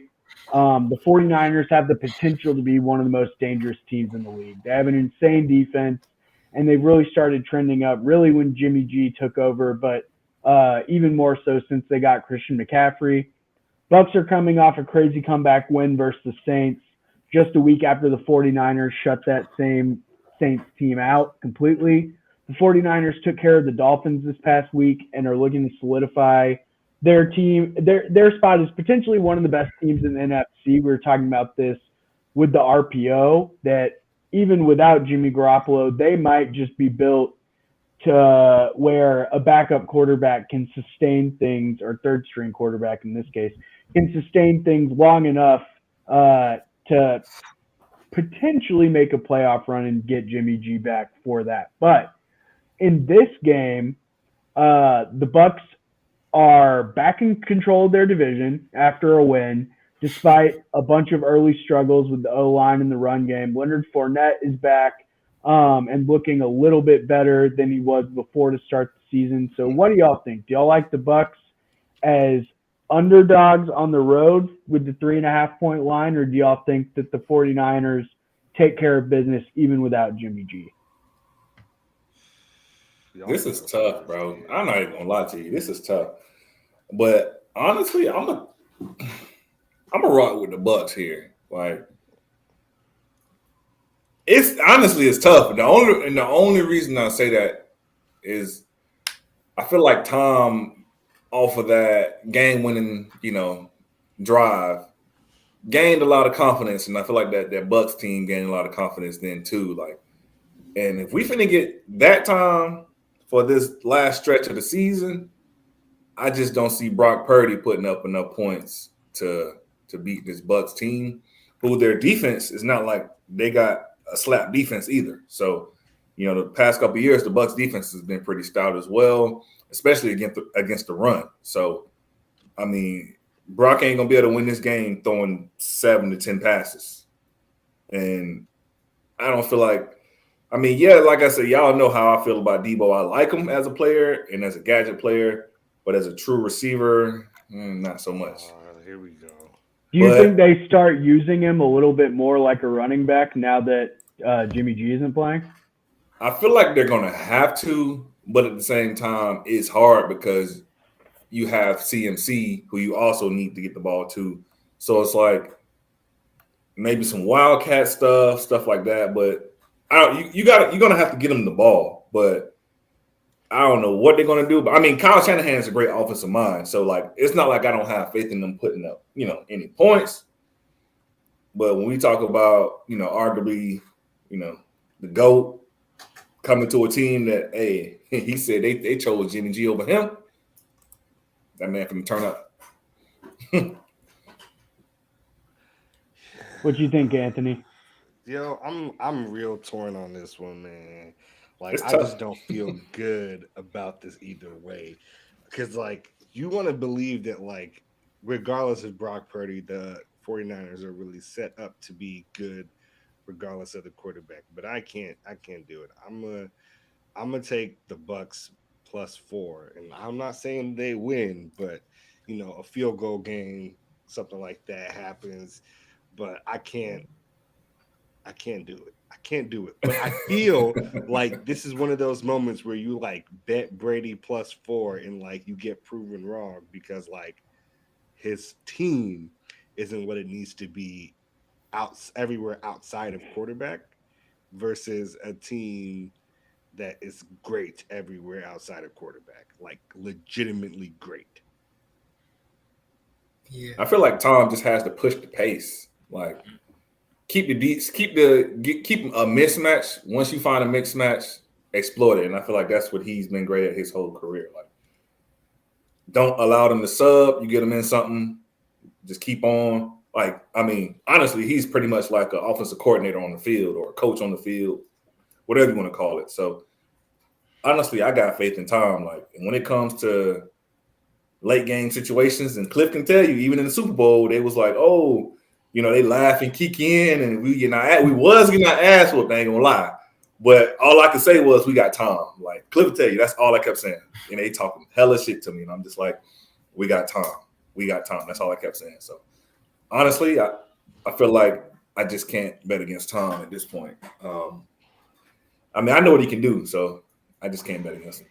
the 49ers have the potential to be one of the most dangerous teams in the league. They have an insane defense, and they've really started trending up really when Jimmy G took over, but even more so since they got Christian McCaffrey. Bucks are coming off a crazy comeback win versus the Saints just a week after the 49ers shut that same Saints team out completely. The 49ers took care of the Dolphins this past week and are looking to solidify their team. Their spot is potentially one of the best teams in the NFC. We were talking about this with the RPO, that even without Jimmy Garoppolo, they might just be built to where a backup quarterback can sustain things, or third string quarterback in this case, can sustain things long enough to potentially make a playoff run and get Jimmy G back for that. But in this game, the Bucks are back in control of their division after a win, despite a bunch of early struggles with the O-line and the run game. Leonard Fournette is back and looking a little bit better than he was before to start the season. So what do y'all think? Do y'all like the Bucks as underdogs on the road with the 3.5-point line, or do y'all think that the 49ers take care of business even without Jimmy G? This is tough, bro. I'm not even gonna lie to you. This is tough. But honestly, I'm a rock with the Bucks here. Like, it's tough. The only reason I say that is I feel like Tom, off of that game-winning, drive, gained a lot of confidence, and I feel like that Bucks team gained a lot of confidence then too. Like, and if we finna get that time for this last stretch of the season, I just don't see Brock Purdy putting up enough points to beat this Bucks team, who their defense is not like they got a slap defense either. So, the past couple of years, the Bucks defense has been pretty stout as well, especially against the run. So, I mean, Brock ain't gonna be able to win this game throwing 7 to 10 passes. And I don't feel like. I mean, yeah, like I said, y'all know how I feel about Debo. I like him as a player and as a gadget player, but as a true receiver, not so much. Here we go. Do you think they start using him a little bit more like a running back now that Jimmy G isn't playing? I feel like they're going to have to, but at the same time, it's hard because you have CMC who you also need to get the ball to. So it's like maybe some wildcat stuff like that, but you're gonna have to get them the ball, but I don't know what they're gonna do. But I mean, Kyle Shanahan is a great offensive mind, so like it's not like I don't have faith in them putting up, any points. But when we talk about, arguably, the GOAT coming to a team that, hey, he said they chose Jimmy G over him, that man can turn up. What do you think, Anthony? Yo, I'm real torn on this one, man. Like, I tough. just don't feel good about this either way. Because, like, you want to believe that, like, regardless of Brock Purdy, the 49ers are really set up to be good regardless of the quarterback. But I can't do it. I'm gonna take the Bucks +4. And I'm not saying they win, but a field goal game, something like that happens. But I can't do it. I can't do it. But I feel like this is one of those moments where you like bet Brady +4 and like you get proven wrong because like his team isn't what it needs to be everywhere outside of quarterback versus a team that is great everywhere outside of quarterback, like legitimately great. Yeah. I feel like Tom just has to push the pace. Like keep a mismatch. Once you find a mismatch, exploit it. And I feel like that's what he's been great at his whole career. Like, don't allow them to sub. You get them in something, just keep on. Like, I mean, honestly, he's pretty much like an offensive coordinator on the field or a coach on the field, whatever you want to call it. So, honestly, I got faith in Tom. Like, and when it comes to late game situations, and Cliff can tell you, even in the Super Bowl, they was like, oh, they laugh and kick in, and we was getting our ass whooped, I ain't gonna lie. But all I could say was we got Tom. Like Cliff will tell you, that's all I kept saying. And they talking hella shit to me, and I'm just like, we got Tom. We got Tom. That's all I kept saying. So honestly, I feel like I just can't bet against Tom at this point. I mean, I know what he can do, so I just can't bet against him.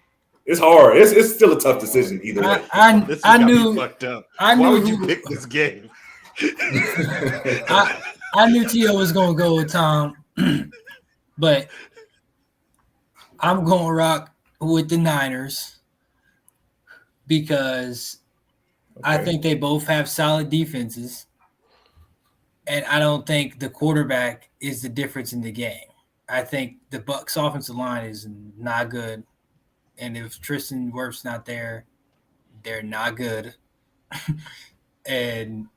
It's hard. It's still a tough decision either way. I knew fucked up. Why would you pick this game? I knew T.O. was going to go with Tom, but I'm going to rock with the Niners because I think they both have solid defenses, and I don't think the quarterback is the difference in the game. I think the Bucs offensive line is not good, and if Tristan Wirf's not there, they're not good. And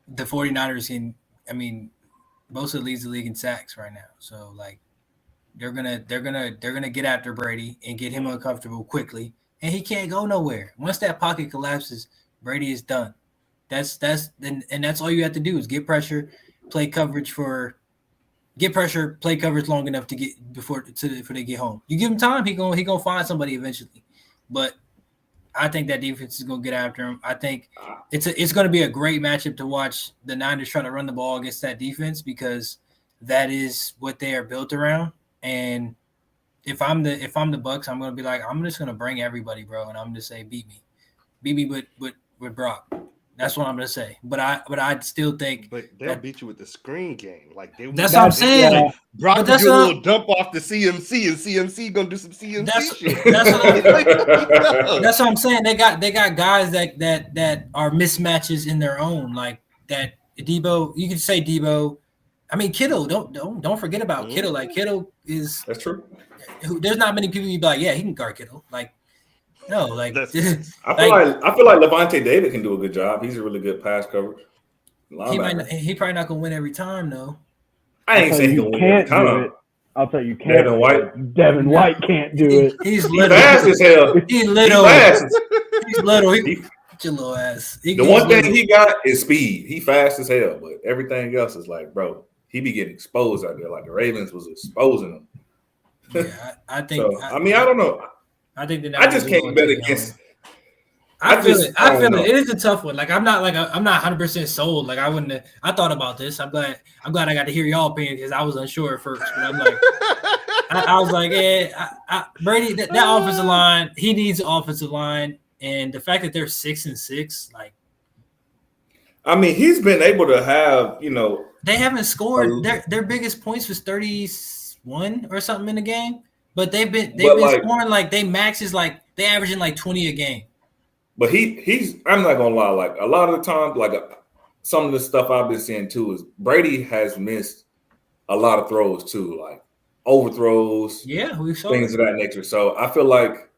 the 49ers most of leads the league in sacks right now. So like they're gonna get after Brady and get him uncomfortable quickly, and he can't go nowhere. Once that pocket collapses, Brady is done. That's all you have to do is get pressure, play coverage long enough to get before they get home. You give him time, he gonna find somebody eventually. But I think that defense is going to get after him. I think it's going to be a great matchup to watch the Niners try to run the ball against that defense because that is what they are built around. And if I'm the Bucs, I'm going to be like, I'm just going to bring everybody, bro, and I'm going to say beat me with Brock. That's what I'm going to say. But I still think. But they'll beat you with the screen game. Like that's what I'm saying. Like, Brock will do a little dump off the CMC, and CMC gonna do some CMC shit. That's what I'm saying. They got guys that are mismatches in their own. Like that Debo. You could say Debo. I mean Kittle. Don't forget about Kittle. Like Kittle is. That's true. There's not many people you'd be like, yeah, he can guard Kittle. Like. No, like I feel like Levante David can do a good job. He's a really good pass coverage. He probably not gonna win every time though. I ain't saying he can win every time. I'll tell you, Devin White can't do it. He's little. Fast as hell. He's little. He's little. Get your little ass. The one thing he got is speed. He fast as hell, but everything else is like, bro, he be getting exposed out there. Like the Ravens was exposing him. Yeah, I think. So I don't know. I think that I just can't bet against. I feel just- it. I feel don't it. know. It is a tough one. Like I'm not 100% sold. Like I wouldn't. I thought about this. I'm glad I got to hear y'all opinion because I was unsure at first. But I'm like, I was like, yeah, Brady. That offensive line. He needs an offensive line, and the fact that they're 6-6, like I mean, he's been able to have, they haven't scored. Their biggest points was 31 or something in the game, but they've been scoring like they maxes like they averaging like 20 a game. But he's I'm not gonna lie, like a lot of the time, like some of the stuff I've been seeing too is Brady has missed a lot of throws too, like overthrows, Yeah, we saw things of that nature. So I feel like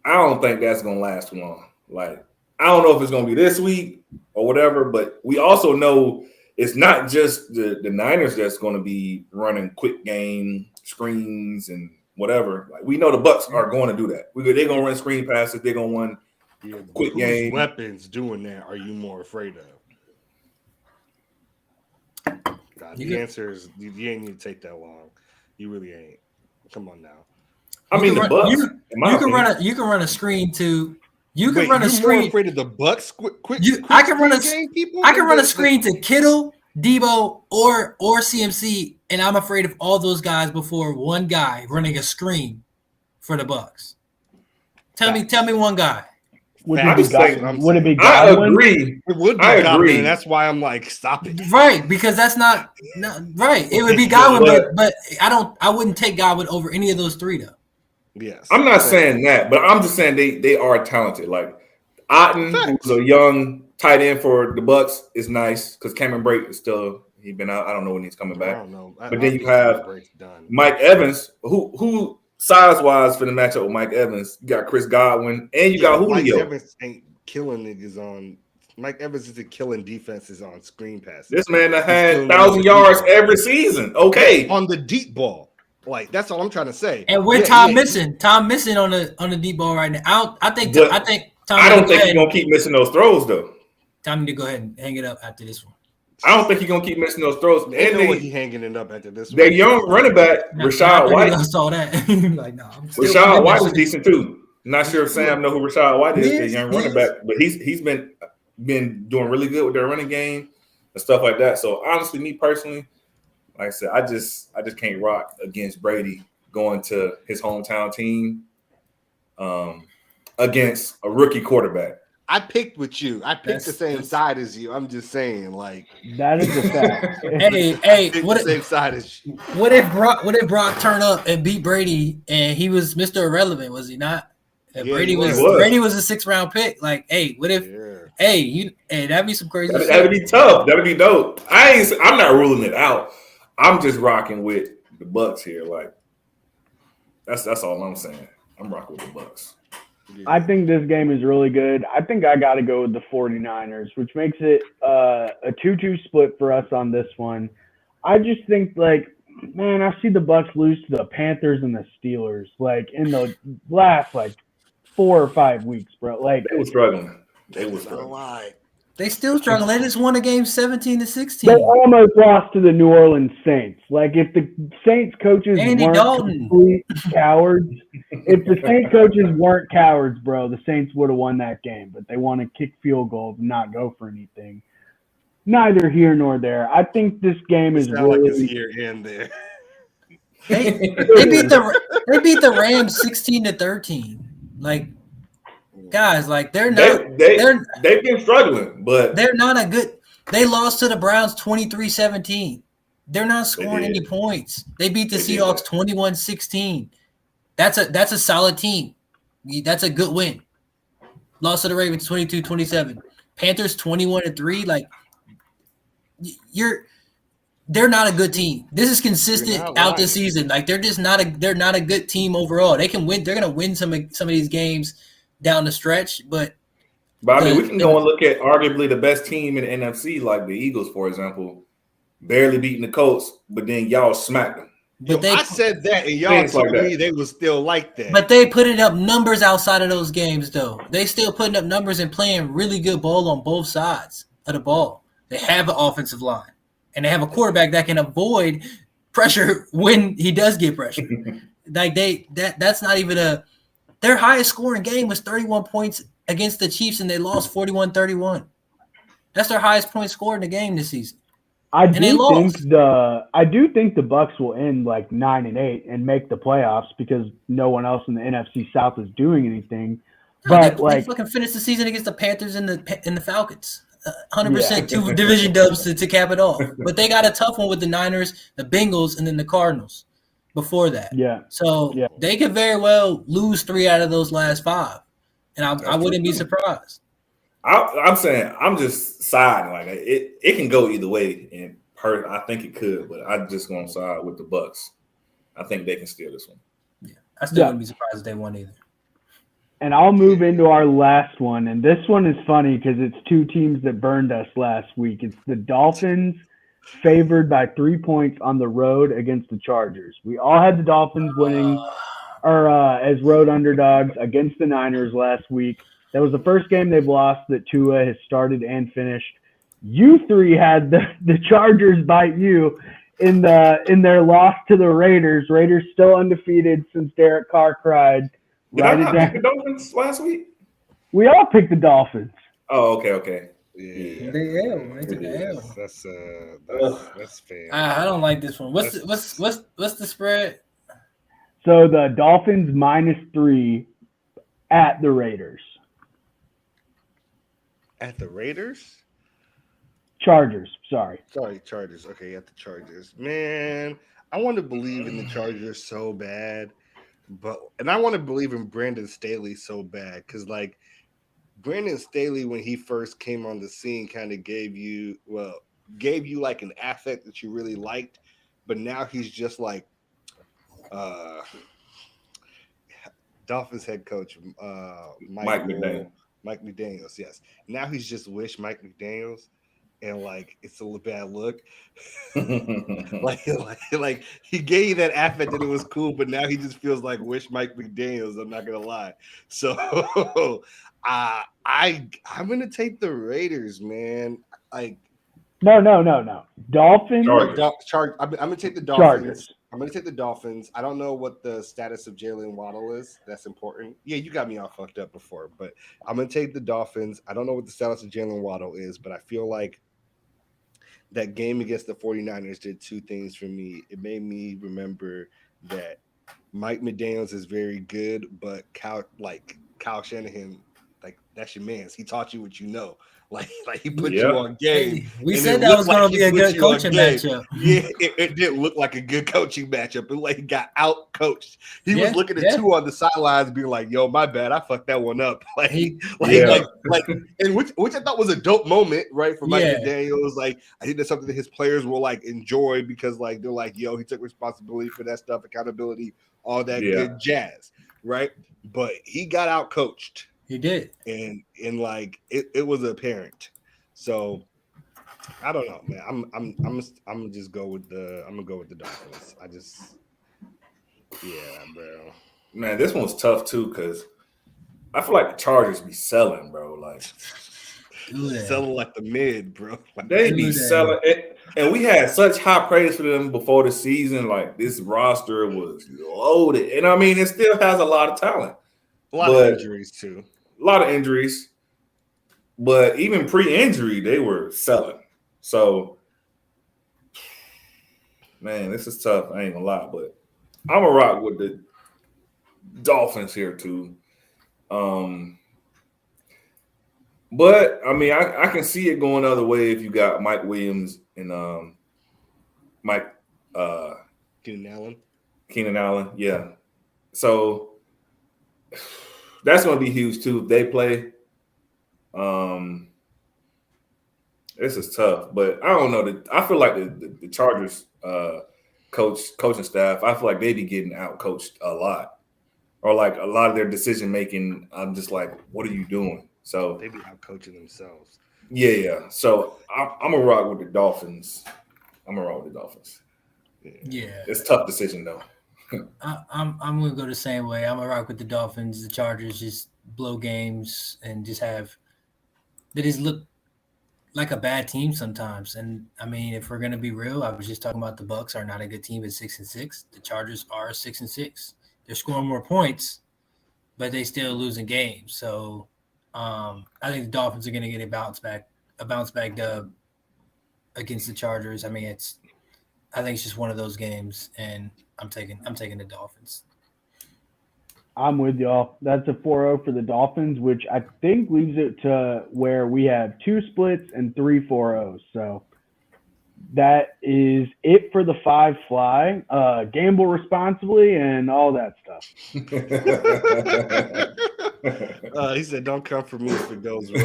I don't think that's gonna last long. Like I don't know if it's gonna be this week or whatever, but we also know it's not just the Niners that's gonna be running quick game screens and whatever. Like we know the Bucks are going to do that. They're gonna run screen passes. They're gonna run quick game. Weapons doing that are you more afraid of? God, the answer is you ain't need to take that long. You really ain't. Come on now. I mean, the Bucks. You can run a screen too. You can run a screen. More afraid of the Bucks? I can run a screen to Kittle, Debo, or CMC, and I'm afraid of all those guys before one guy running a screen for the Bucks. Tell me one guy. Would it be Godwin? I agree. It would be Godwin, and that's why I'm like, stop it. Right, because that's not right. It would be Godwin, but I wouldn't take Godwin over any of those three though. Yes. I'm not saying that, but I'm just saying they are talented. Like Otten, who's a young tight end for the Bucks, is nice because Cameron Brate is still he's been out. I don't know when he's coming back. I don't know. But then you have Mike Evans, who size wise for the matchup with Mike Evans. You got Chris Godwin and you got Julio. Mike Evans ain't killing niggas on. Mike Evans isn't killing defenses on screen passes. This man that had 1,000 yards every season. Okay, on the deep ball. Like that's all I'm trying to say. And with Tom missing on the deep ball right now. I think Tom. I don't think he's gonna keep missing those throws though. Tom need to go ahead and hang it up after this one. I don't think he's gonna keep missing those throws. They know what he hanging it up after this one. Their young running back, Rashad White. I saw that. Like, no, Rashad White is decent too. Not sure if Sam know who Rashad White is, the young running back, but he's been doing really good with their running game and stuff like that. So honestly, me personally, like I said, I just can't rock against Brady going to his hometown team against a rookie quarterback. I picked with you. I picked the same side as you. I'm just saying, like that is a fact. hey, what same side as you. What if Brock turned up and beat Brady and he was Mr. Irrelevant? Was he not? Yeah, Brady was a 6th round pick. Like, hey, what if? Yeah. That'd be some crazy. That'd be tough. That'd be dope. I'm not ruling it out. I'm just rocking with the Bucks here. Like that's all I'm saying. I'm rocking with the Bucks. I think this game is really good. I think I got to go with the 49ers, which makes it a 2-2 split for us on this one. I just think, like, man, I see the Bucks lose to the Panthers and the Steelers, like, in the last, 4 or 5 weeks, bro. Like, they were struggling. They still struggling. They just won a game 17-16. They almost lost to the New Orleans Saints. Like, if the Saints coaches weren't complete cowards, bro, the Saints would have won that game. But they want to kick field goals and not go for anything. Neither here nor there. I think this game is really like it's here and there. They beat the Rams 16-13. Like, guys, like they've been struggling, but they're not a good. They lost to the Browns 23-17. They're not scoring any points. They beat the Seahawks 21-16. That's a solid team. That's a good win. Lost to the Ravens 22-27. Panthers 21-3. Like they're not a good team. This is consistent out this season. Like they're not a good team overall. They can win. They're gonna win some of these games down the stretch, but I mean, we can go and look at arguably the best team in the NFC, like the Eagles, for example, barely beating the Colts, but then y'all smacked them. But I said that, and y'all told me they was still like that. But they putting up numbers outside of those games, though. They still putting up numbers and playing really good ball on both sides of the ball. They have an offensive line, and they have a quarterback that can avoid pressure when he does get pressure. Like that's not even their highest scoring game was 31 points against the Chiefs, and they lost 41-31. That's their highest point scored in the game this season. I do think the Bucs will end like 9-8 and make the playoffs because no one else in the NFC South is doing anything. But they fucking finished the season against the Panthers and the Falcons. 100% 2 division dubs to cap it off. But they got a tough one with the Niners, the Bengals, and then the Cardinals before that. Yeah. So they could very well lose 3 out of those last 5. And I wouldn't be surprised. I'm saying I'm just siding. Like it can go either way, and I think it could, but I'm just going to side with the Bucs. I think they can steal this one. Yeah, I still wouldn't be surprised if they won either. And I'll move into our last one, and this one is funny because it's 2 teams that burned us last week. It's the Dolphins favored by 3 points on the road against the Chargers. We all had the Dolphins winning as road underdogs against the Niners last week. That was the first game they've lost that Tua has started and finished. You 3 had the Chargers bite you in their loss to the Raiders. Raiders still undefeated since Derek Carr cried. Did I not pick the Dolphins last week? We all picked the Dolphins. Oh, okay. Yeah. That's fair. I don't like this one. What's the spread? So the Dolphins -3 at the Raiders. At the Raiders? Chargers. Sorry, Chargers. Okay, at the Chargers. Man, I want to believe in the Chargers so bad, and I want to believe in Brandon Staley so bad because, like, Brandon Staley, when he first came on the scene, kind of gave you like an affect that you really liked, but now he's just like Dolphins head coach Mike McDaniel. Mike McDaniels, yes. Now he's just Wish Mike McDaniels, and like it's a bad look. like he gave you that affect that it was cool, but now he just feels like Wish Mike McDaniels. I'm not gonna lie. So I'm gonna take the Raiders, man. Like no. Dolphins. I'm gonna take the Dolphins. Chargers. I'm going to take the Dolphins. I don't know what the status of Jalen Waddle is. That's important. Yeah, you got me all fucked up before, but I'm going to take the Dolphins. I don't know what the status of Jalen Waddle is, but I feel like that game against the 49ers did 2 things for me. It made me remember that Mike McDaniels is very good, but Kyle Shanahan, like, that's your man's. He taught you what you know. Like he put you on game. We said that was going to be a good coaching matchup. Yeah, it didn't look like a good coaching matchup. It like he got out coached. He was looking at Tua on the sidelines, being like, "Yo, my bad, I fucked that one up." And which I thought was a dope moment, right, for Mike McDaniels. Like I think that's something that his players will like enjoy because like they're like, "Yo, he took responsibility for that stuff, accountability, all that good jazz," right? But he got out coached. He did, and like it was apparent. So I don't know, man. I'm gonna just go with the Dolphins. Bro. Man, this one's tough too because I feel like the Chargers be selling, bro. Like selling like the mid, bro. Like, they be selling it. And we had such high praise for them before the season. Like this roster was loaded, and I mean it still has a lot of talent. A lot of injuries too. A lot of injuries, but even pre-injury, they were selling. So, man, this is tough. I ain't gonna lie, but I'm gonna rock with the Dolphins here too. But I mean, I can see it going the other way if you got Mike Williams and Keenan Allen, yeah. So that's going to be huge too if they play. This is tough, but I don't know. I feel like the Chargers coaching staff, I feel like they be getting out coached a lot, or like a lot of their decision making. I'm just like, what are you doing? So they be out coaching themselves. Yeah. So I'm gonna rock with the Dolphins. Yeah, it's a tough decision though. I'm gonna go the same way. I'm gonna rock with the Dolphins. The Chargers just blow games and just look like a bad team sometimes. And I mean, if we're gonna be real, I was just talking about the Bucks are not a good team at 6-6. The Chargers are 6-6. They're scoring more points, but they still losing games. So I think the Dolphins are gonna get a bounce back dub against the Chargers. I mean, I think it's just one of those games, and I'm taking the Dolphins. I'm with y'all. That's a 4-0 for the Dolphins, which I think leaves it to where we have 2 splits and 3 4-0s. So that is it for the 5 fly. Gamble responsibly and all that stuff. He said, "Don't come for me if it goes wrong."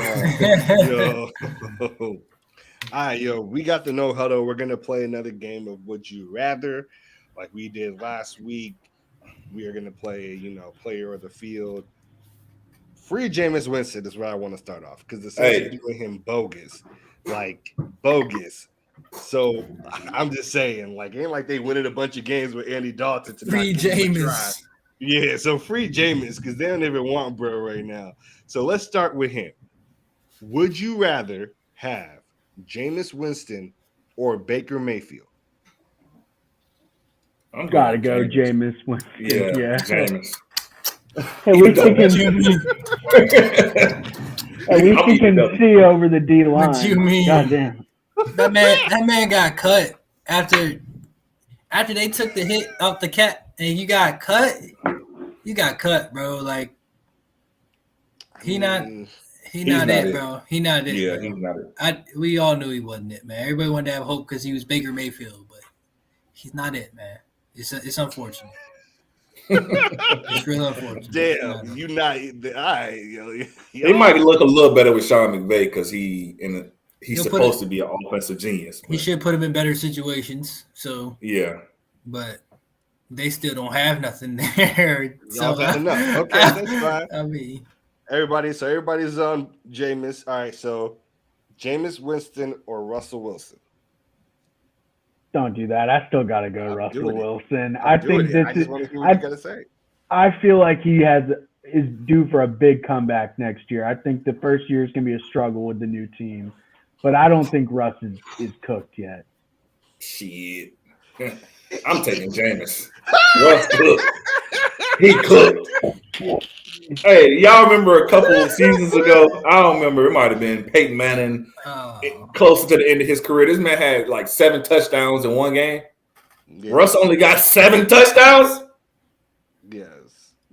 Yo. All right, yo, we got the no huddle. We're gonna play another game of Would You Rather, like we did last week. We are gonna play, player of the field. Free Jameis Winston is where I want to start off because the Saints are doing him bogus, like bogus. So I'm just saying, like, ain't like they winning a bunch of games with Andy Dalton to Free Jameis. Yeah, so free Jameis because they don't even want bro right now. So let's start with him. Would you rather have Jameis Winston or Baker Mayfield? I'm Gotta go, Jameis Winston. Yeah. Jameis. At least he can see over the D line. What you mean? Goddamn. That man got cut after they took the hit off the cat, and you got cut. You got cut, bro. Like he not it, bro. He not it. Yeah, bro. he's not it. We all knew he wasn't it, man. Everybody wanted to have hope because he was Baker Mayfield, but he's not it, man. It's unfortunate. It's real unfortunate. Damn, you not all right, yo. He might look a little better with Sean McVay because he's supposed to be an offensive genius. He should put him in better situations. So yeah, but they still don't have nothing there. Y'all got enough. Okay, that's fine. I mean, everybody's on Jameis. All right, so Jameis Winston or Russell Wilson? Don't do that. I still gotta go Russell Wilson. I think this is. What you gotta say. I feel like he is due for a big comeback next year. I think the first year is gonna be a struggle with the new team, but I don't think Russ is cooked yet. Shit, I'm taking Jameis. Russ cooked. He cooked. Hey, y'all remember a couple of seasons ago? I don't remember. It might have been Peyton Manning, closer to the end of his career. This man had like 7 touchdowns in one game. Yeah. Russ only got 7 touchdowns?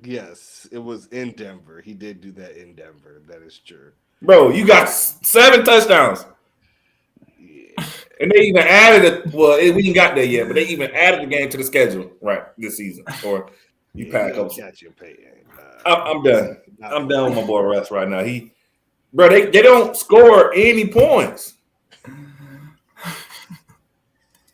Yes. It was in Denver. He did do that in Denver. That is true. Bro, you got 7 touchdowns. Yeah. And they even added we ain't got there yet, but they even added the game to the schedule this season. Or you pack up. I'm done. I'm done with my boy Russ right now. They don't score any points.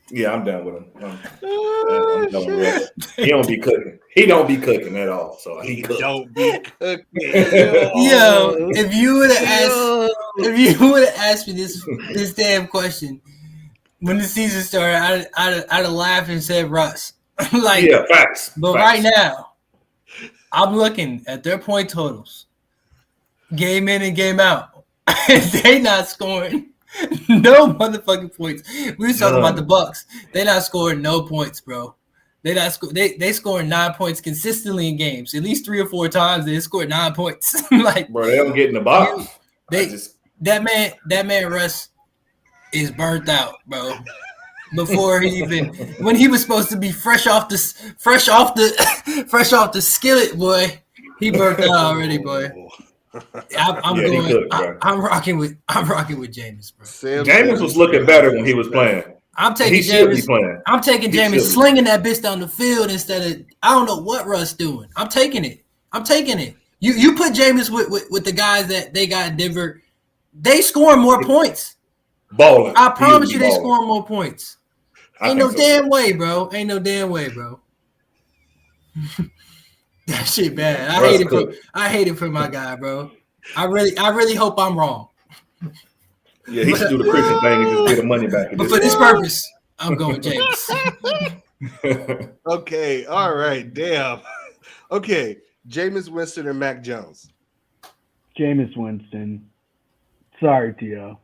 Yeah, I'm done with him. I'm done with Russ. He don't be cooking. He don't be cooking at all. So he don't be cooking. Yo, if you would have asked me this damn question when the season started, I'd have laughed and said Russ. Facts. But right now, I'm looking at their point totals, game in and game out. They not scoring no motherfucking points. We were talking about the Bucks. They not scoring no points, bro. They scoring 9 points consistently in games. At least 3 or 4 times they scored 9 points. Bro, they don't get in the box. That man Russ is burnt out, bro. Before when he was supposed to be fresh off the skillet, boy, he burnt out already, boy. I'm rocking with Jameis, bro. Jameis was looking better when he was playing. I'm taking Jameis. I'm taking Jameis slinging that bitch down the field instead of I don't know what Russ doing. I'm taking it. You put Jameis with the guys that they got in Denver, they scoring more points. Balling. I promise you, they scoring more points. Ain't no damn way, bro. That shit bad. I hate it for my guy, bro. I really hope I'm wrong. Yeah, he should do the Christian thing and just get the money back. But for this purpose, I'm going James. Okay, all right, damn. Okay, Jameis Winston or Mac Jones? Jameis Winston. Sorry, T.O.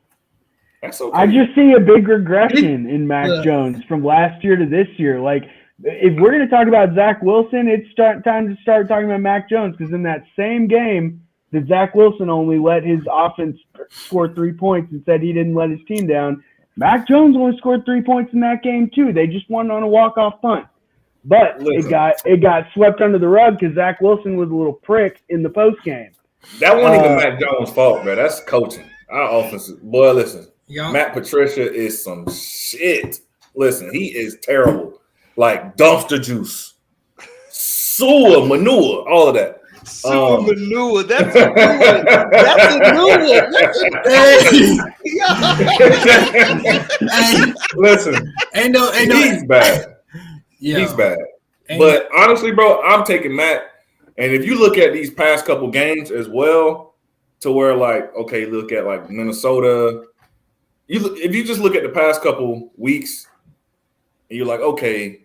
That's okay. I just see a big regression in Mac Jones from last year to this year. Like, if we're going to talk about Zach Wilson, it's time to start talking about Mac Jones, because in that same game that Zach Wilson only let his offense score 3 points and said he didn't let his team down, Mac Jones only scored 3 points in that game too. They just won on a walk-off punt. But it got swept under the rug because Zach Wilson was a little prick in the post game. That wasn't even Mac Jones' fault, bro. That's coaching. Our offensive boy. Listen, Matt Patricia is some shit. Listen, he is terrible. Like dumpster juice, sewer, manure, all of that. Sewer manure. That's a new one. That's a new one. Listen, he's bad. Yeah. He's bad. But honestly, bro, I'm taking Matt. And if you look at these past couple games as well, to where like, okay, look at like Minnesota. If you just look at the past couple weeks, and you're like, okay,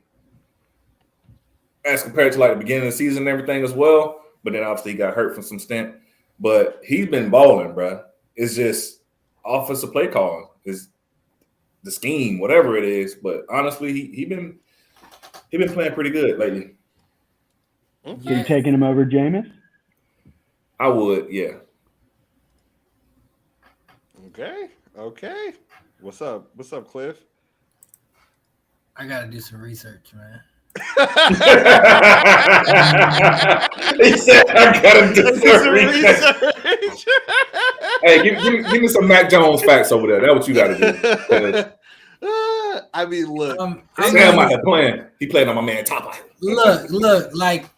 as compared to like the beginning of the season and everything as well, but then obviously he got hurt from some stint. But he's been balling, bro. It's just offensive play calling, is the scheme, whatever it is. But honestly, he been playing pretty good lately. Okay. You taking him over Jameis? I would, yeah. Okay. What's up, Cliff? I gotta do some research, man. He said, I gotta do some research. Hey, give me some Mac Jones facts over there. That's what you gotta do. I mean, look. Sam out here playing. He played on my man Top. Look, like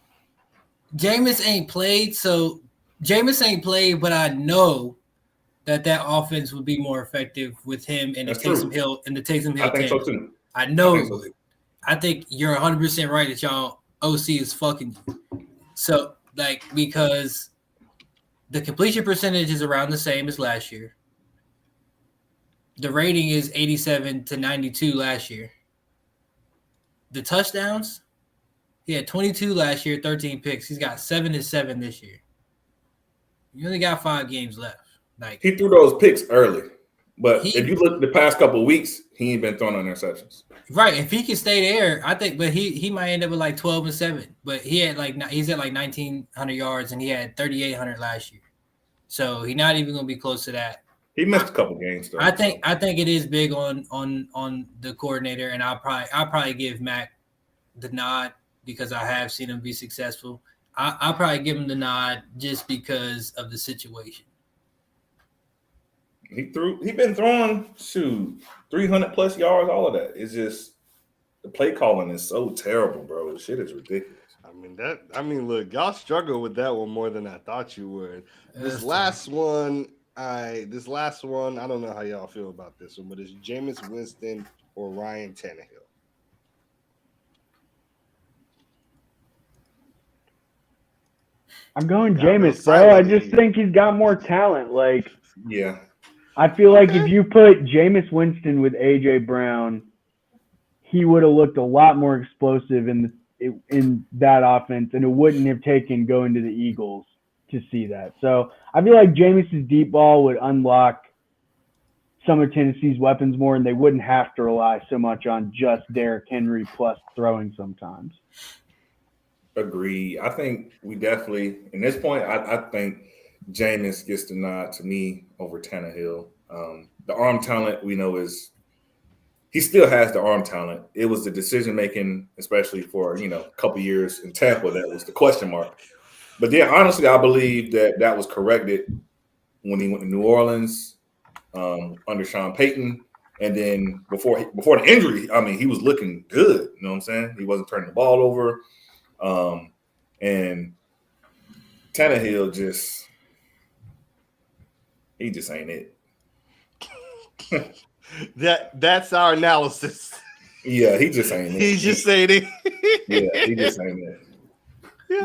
Jameis ain't played, but I know that offense would be more effective with him in the Taysom Hill I think so too. I know it would. I think you're 100% right that y'all OC is fucking you. So, like, because the completion percentage is around the same as last year. The rating is 87 to 92 last year. The touchdowns, he had 22 last year, 13 picks. He's got 7 to 7 this year. You only got 5 games left. Like, he threw those picks early. But if you look at the past couple of weeks, he ain't been throwing on interceptions. Right. If he can stay there, I think, but he might end up with like 12 and 7. But he's at like 1,900 yards and he had 3,800 last year. So he's not even going to be close to that. He missed a couple games though. I think it is big on the coordinator, and I'll probably give Mac the nod because I have seen him be successful. I'll probably give him the nod just because of the situation. He been throwing 300 plus yards, all of that. It's just the play calling is so terrible, bro. The shit is ridiculous. Look, y'all struggle with that one more than I thought you would. This last one, I don't know how y'all feel about this one, but it's Jameis Winston or Ryan Tannehill. I'm going Jameis, bro. I just think he's got more talent. Like, yeah. I feel like if you put Jameis Winston with A.J. Brown, he would have looked a lot more explosive in that offense, and it wouldn't have taken going to the Eagles to see that. So I feel like Jameis's deep ball would unlock some of Tennessee's weapons more, and they wouldn't have to rely so much on just Derrick Henry plus throwing sometimes. Agree. I think we definitely, in this point, I think Jameis gets the nod to me over Tannehill. The arm talent we know he still has the arm talent. It was the decision making, especially for a couple years in Tampa, that was the question mark. But then, honestly, I believe that was corrected when he went to New Orleans under Sean Payton, and then before the injury. I mean, he was looking good. You know what I'm saying? He wasn't turning the ball over, and Tannehill he just ain't it. That's our analysis. Yeah, he just ain't it. He just ain't it. Yeah, he just ain't it. Yeah,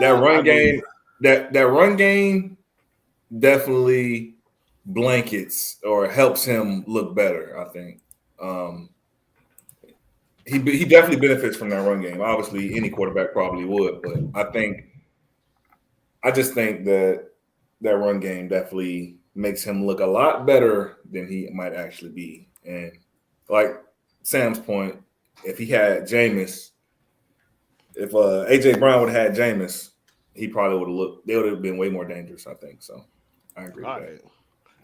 that run game definitely blankets or helps him look better, I think. He definitely benefits from that run game. Obviously, any quarterback probably would, but I just think that run game definitely makes him look a lot better than he might actually be. And like Sam's point, if he had Jameis, if AJ Brown would have had Jameis, he probably would have looked. They would have been way more dangerous, I think. So I agree with that.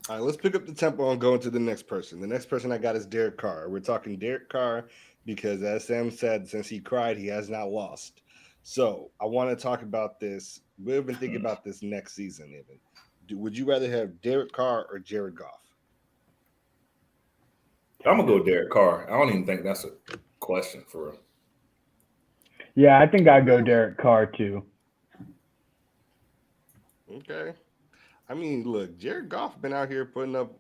All right, let's pick up the tempo and go into the next person. The next person I got is Derek Carr. We're talking Derek Carr because, as Sam said, since he cried, he has not lost. So I want to talk about this. We've been thinking about this next season, even. Would you rather have Derek Carr or Jared Goff? I'm gonna go Derek Carr. I don't even think that's a question for real. Yeah, I think I'd go Derek Carr too. Okay. I mean, look, Jared Goff been out here putting up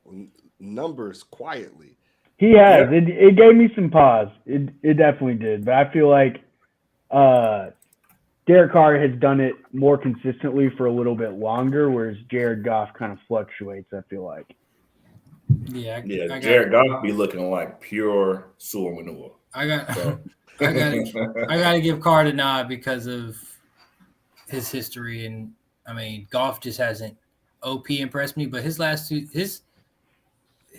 numbers quietly. He has. Yeah. It gave me some pause. It definitely did. But I feel like Derek Carr has done it more consistently for a little bit longer, whereas Jared Goff kind of fluctuates, I feel like. Yeah, Jared Goff be looking like pure sewer manure. I gotta give Carr the nod because of his history, and I mean, Goff just hasn't OP impressed me, but his last two,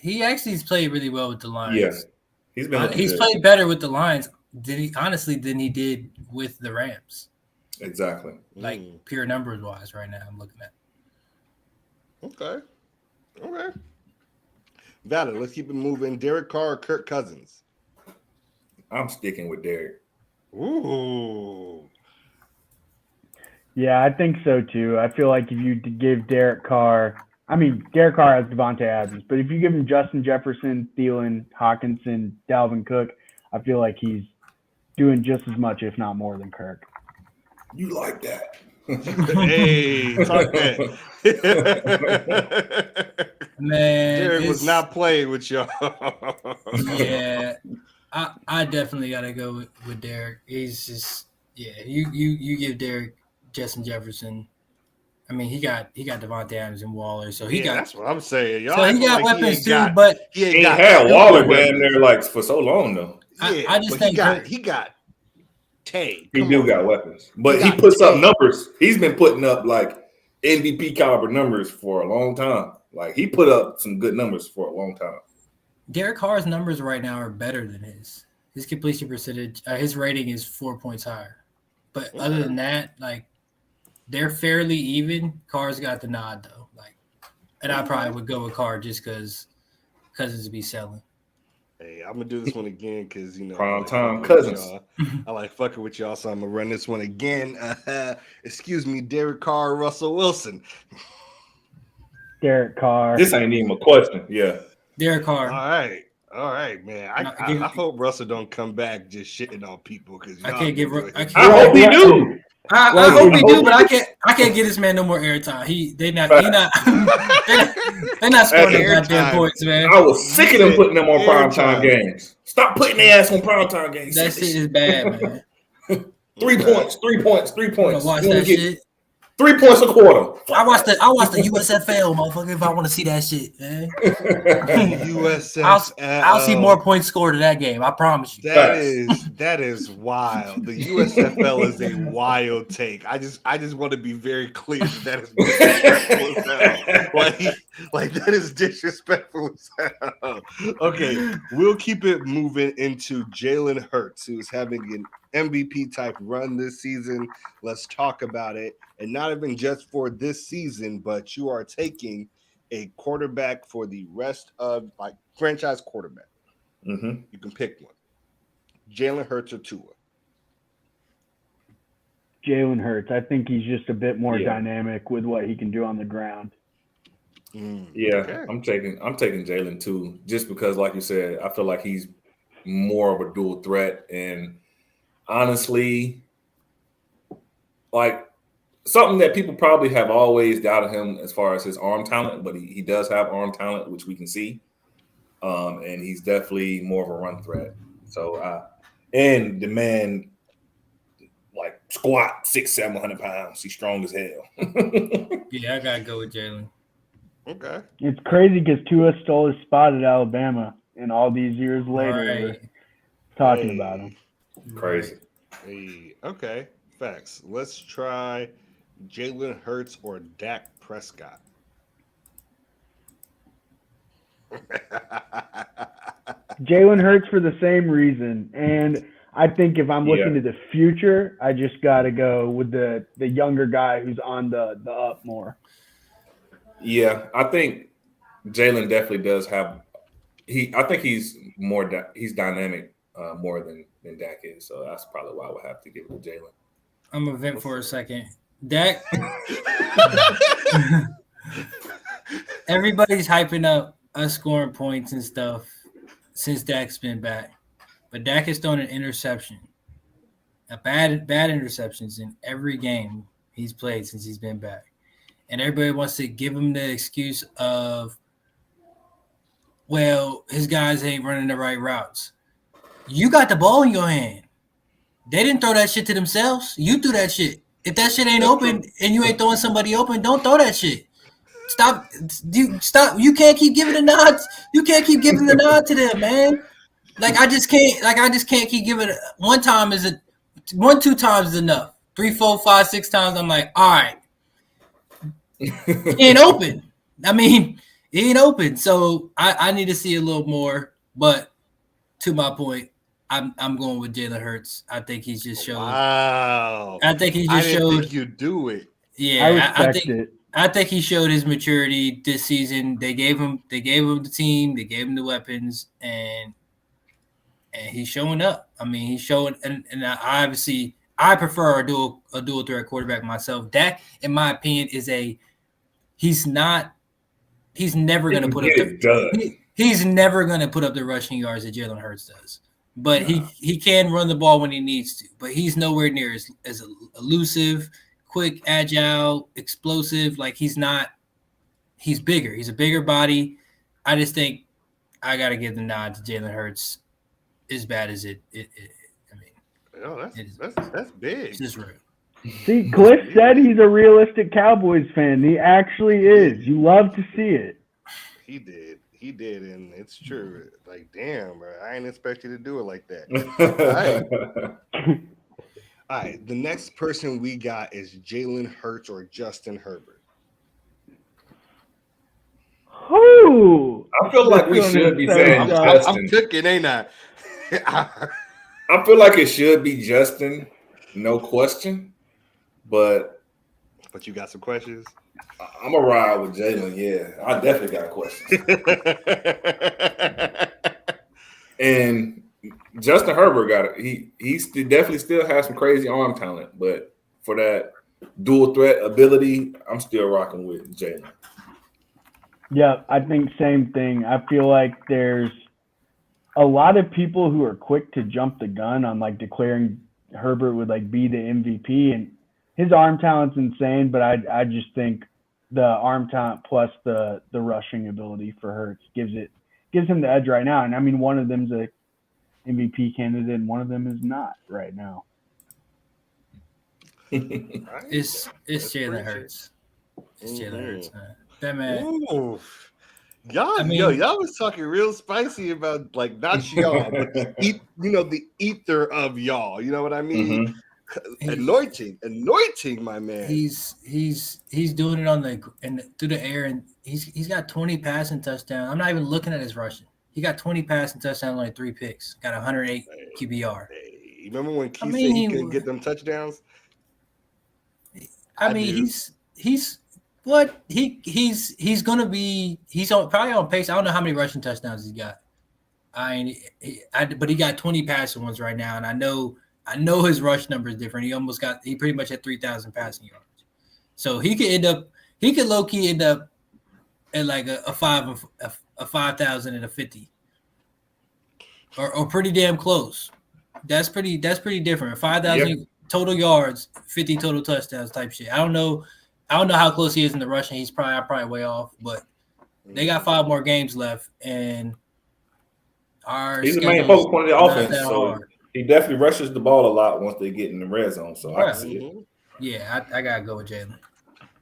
he actually has played really well with the Lions. Yes, he's played better with the Lions than he did with the Rams. Exactly, like pure numbers wise. Right now, I'm looking at. Okay. Valid. Let's keep it moving. Derek Carr or Kirk Cousins? I'm sticking with Derek. Ooh. Yeah, I think so too. I feel like if you give Derek Carr, Derek Carr has Devontae Adams, but if you give him Justin Jefferson, Thielen, Hawkinson, Dalvin Cook, I feel like he's doing just as much, if not more, than Kirk. You like that? Hey, talk that. Man, Derek was not playing with y'all. Yeah, I definitely gotta go with Derek. He's just you give Derek Justin Jefferson. I mean, he got Devontae Adams and Waller, so he got. That's what I'm saying. Y'all so he got weapons too, but he ain't had Waller damn near like for so long though. Yeah, I just think he got Tay. He got weapons, but he puts up numbers. He's been putting up like MVP caliber numbers for a long time. Like he put up some good numbers for a long time. Derek Carr's numbers right now are better than his. His completion percentage, his rating is 4 points higher. But other than that, like they're fairly even. Carr's got the nod though. Like, and I probably would go with Carr just because Cousins be selling. Hey, I'm gonna do this one again because prime time Cousins. I like fucking with y'all, so I'm gonna run this one again. Excuse me, Derek Carr, Russell Wilson. Derek Carr. This ain't even a question. Yeah, Derek Carr. All right, man. I hope Russell don't come back just shitting on people because I can't give. I hope he do. I hope he do, but I can't get this man no more airtime. They're not scoring the goddamn points, man. I was sick of them putting them on primetime games. Stop putting their ass on primetime games. That shit is bad, man. 3 points. Watch that shit. 3 points a quarter. I watched the USFL, motherfucker. If I want to see that shit, man. USFL. I'll see more points scored in that game. I promise you. That is wild. The USFL is a wild take. I just want to be very clear that is disrespectful as hell. Like that is disrespectful as hell. Okay, we'll keep it moving into Jalen Hurts, who's having an MVP type run this season. Let's talk about it. And not even just for this season, but you are taking a quarterback for the rest of franchise quarterback. Mm-hmm. You can pick one. Jalen Hurts or Tua? Jalen Hurts. I think he's just a bit more dynamic with what he can do on the ground. Okay. I'm taking Jalen too, just because, like you said, I feel like he's more of a dual threat, and honestly, like something that people probably have always doubted him as far as his arm talent, but he does have arm talent, which we can see, and he's definitely more of a run threat. So, and the man like squat 600-700 pounds. He's strong as hell. Yeah, I gotta go with Jalen. Okay. It's crazy because Tua stole his spot at Alabama, and all these years later, we're talking about him. Crazy. Hey. Okay. Facts. Let's try Jalen Hurts or Dak Prescott. Jalen Hurts for the same reason. And I think if I'm looking Yeah. to the future, I just got to go with the younger guy who's on the up more. Yeah, I think Jalen definitely does have. I think he's he's dynamic more than Dak is. So that's probably why I would have to give it to Jalen. I'm gonna vent for a second. Dak. Everybody's hyping up us scoring points and stuff since Dak's been back, but Dak has thrown an interception, a bad interceptions in every game he's played since he's been back, and everybody wants to give him the excuse of, well, his guys ain't running the right routes. You got the ball in your hand. They didn't throw that shit to themselves. You threw that shit. If that shit ain't open and you ain't throwing somebody open, don't throw that shit. Stop. You can't keep giving the nods. You can't keep giving the nod to them, man. I just can't keep giving it. 2 times is enough. 3, 4, 5, 6 times. I'm like, all right. It ain't open. I mean, it ain't open. So I need to see a little more. But to my point, I'm going with Jalen Hurts. I think he's just showed. Wow. I think he just I didn't showed. think you'd do it. Yeah, I respect it. I think he showed his maturity this season. They gave him the team, they gave him the weapons, and he's showing up. I mean, he's showing, and I prefer a dual threat quarterback myself. Dak, in my opinion, he's never going to put up he's never going to put up the rushing yards that Jalen Hurts does. But he can run the ball when he needs to. But he's nowhere near as elusive, quick, agile, explosive. He's not. He's bigger. He's a bigger body. I just think I got to give the nod to Jalen Hurts. As bad as it I mean, that's big. It's just real. See, Cliff said he's a realistic Cowboys fan. He actually is. You love to see it. He did, and it's true. Damn, bro, I ain't expect you to do it like that. All right. The next person we got is Jalen Hurts or Justin Herbert. Who? I feel like we should be saying Justin. I'm cooking, ain't I? I feel like it should be Justin, no question. But you got some questions? I'm going to ride with Jalen, yeah. I definitely got questions. And Justin Herbert got it. He definitely still has some crazy arm talent. But for that dual threat ability, I'm still rocking with Jalen. Yeah, I think same thing. I feel like there's a lot of people who are quick to jump the gun on declaring Herbert would be the MVP, and his arm talent's insane. But I just think the arm talent plus the rushing ability for Hurts gives him the edge right now. And I mean, one of them's a MVP candidate, and one of them is not right now. It's Jalen Hurts. It's Jalen Hurts, man. That man. Ooh. Y'all was talking real spicy about not y'all, but the ether of y'all. You know what I mean? Mm-hmm. Anointing, my man. He's doing it through the air, and he's got 20 passing touchdowns. I'm not even looking at his rushing. He got 20 passing touchdowns, only 3 picks. Got 108 QBR. You remember when Keith said he couldn't get them touchdowns? I mean, he's what he's gonna be. Probably on pace. I don't know how many rushing touchdowns he's got. But he got 20 passing ones right now, and I know his rush number is different. He pretty much had 3,000 passing yards. So he could low key end up at a 5,000 and a 50, or pretty damn close. That's pretty different. 5,000 total yards, 50 total touchdowns type shit. I don't know how close he is in the rushing. I'm probably way off, but they got 5 more games left, and he's the main focal point of the offense. So he definitely rushes the ball a lot once they get in the red zone. So I can see it. Yeah, I gotta go with Jalen.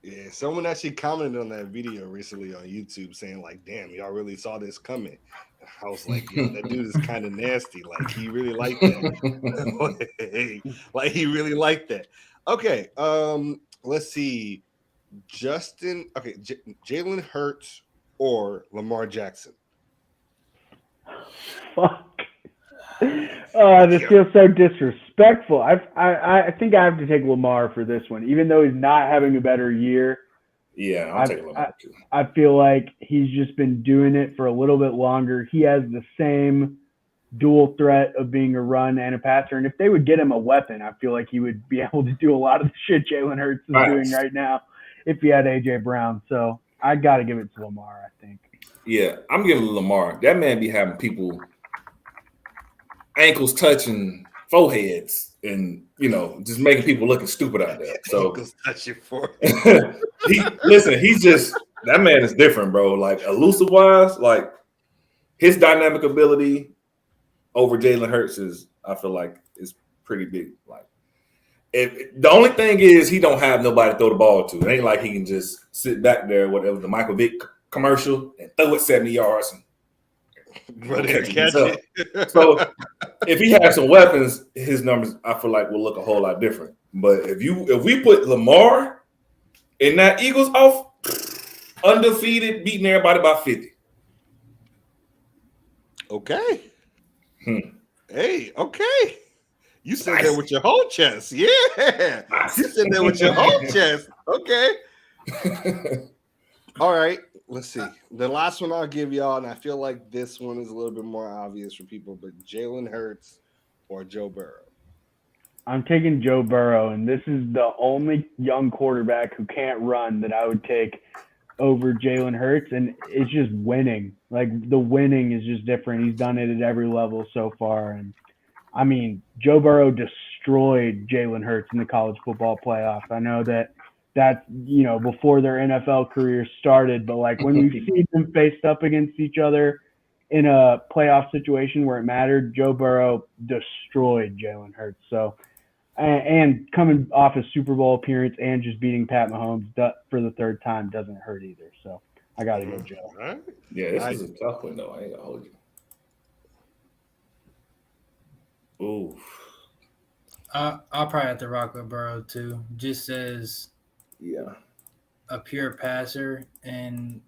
Yeah, someone actually commented on that video recently on YouTube saying "Damn, y'all really saw this coming." I was like, that dude is kind of nasty. He really liked that. He really liked that. Okay, let's see. Jalen Hurts or Lamar Jackson. Fuck. This feels so disrespectful. I think I have to take Lamar for this one, even though he's not having a better year. Yeah, I'm taking Lamar too. I feel like he's just been doing it for a little bit longer. He has the same dual threat of being a run and a passer. And if they would get him a weapon, I feel like he would be able to do a lot of the shit Jalen Hurts is doing right now if he had A.J. Brown. So I got to give it to Lamar, I think. Yeah, I'm giving Lamar. That man be having people ankles touching foreheads and, just making people looking stupid out there. So ankles touching forehead. he's just – that man is different, bro. Like, elusive-wise, like, his dynamic ability – over Jalen Hurts I feel like is pretty big. Like, the only thing is he don't have nobody to throw the ball to. It ain't like he can just sit back there, whatever the Michael Vick commercial, and throw it 70 yards and catch it. So if he has some weapons, his numbers I feel like will look a whole lot different. But if we put Lamar in that Eagles off, undefeated, beating everybody by 50. Okay. Hey, okay. You said that with your whole chest. Yeah. You said that with your whole chest. Okay. All right. Let's see. The last one I'll give y'all, and I feel like this one is a little bit more obvious for people, but Jalen Hurts or Joe Burrow. I'm taking Joe Burrow, and this is the only young quarterback who can't run that I would take over Jalen Hurts, and it's just winning. Like, the winning is just different. He's done it at every level so far. And, I mean, Joe Burrow destroyed Jalen Hurts in the college football playoffs. I know that's, before their NFL career started, but, like, when we see them faced up against each other in a playoff situation where it mattered, Joe Burrow destroyed Jalen Hurts. So, and coming off a Super Bowl appearance and just beating Pat Mahomes for the third time doesn't hurt either. So I got to go Joe. Right. Yeah, this is a tough one, though. I ain't going to hold you. Ooh. I'll probably have to rock with Burrow, too, just as a pure passer. And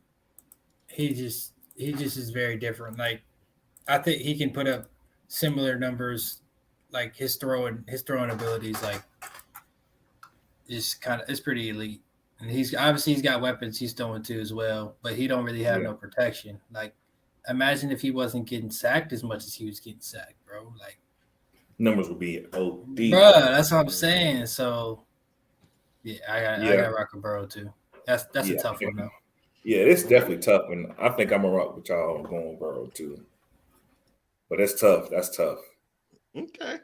he just is very different. Like, I think he can put up similar numbers. Like his throwing abilities, like, it's pretty elite. And he's got weapons he's throwing to as well, but he don't really have no protection. Like, imagine if he wasn't getting sacked as much as he was getting sacked, bro. Like, numbers would be OD. Bro, that's what I'm saying. So, yeah, I got rock with Burrow too. That's a tough one though. Yeah, it's definitely tough, and I think I'm gonna rock with y'all going with Burrow too. But it's tough. That's tough. Okay.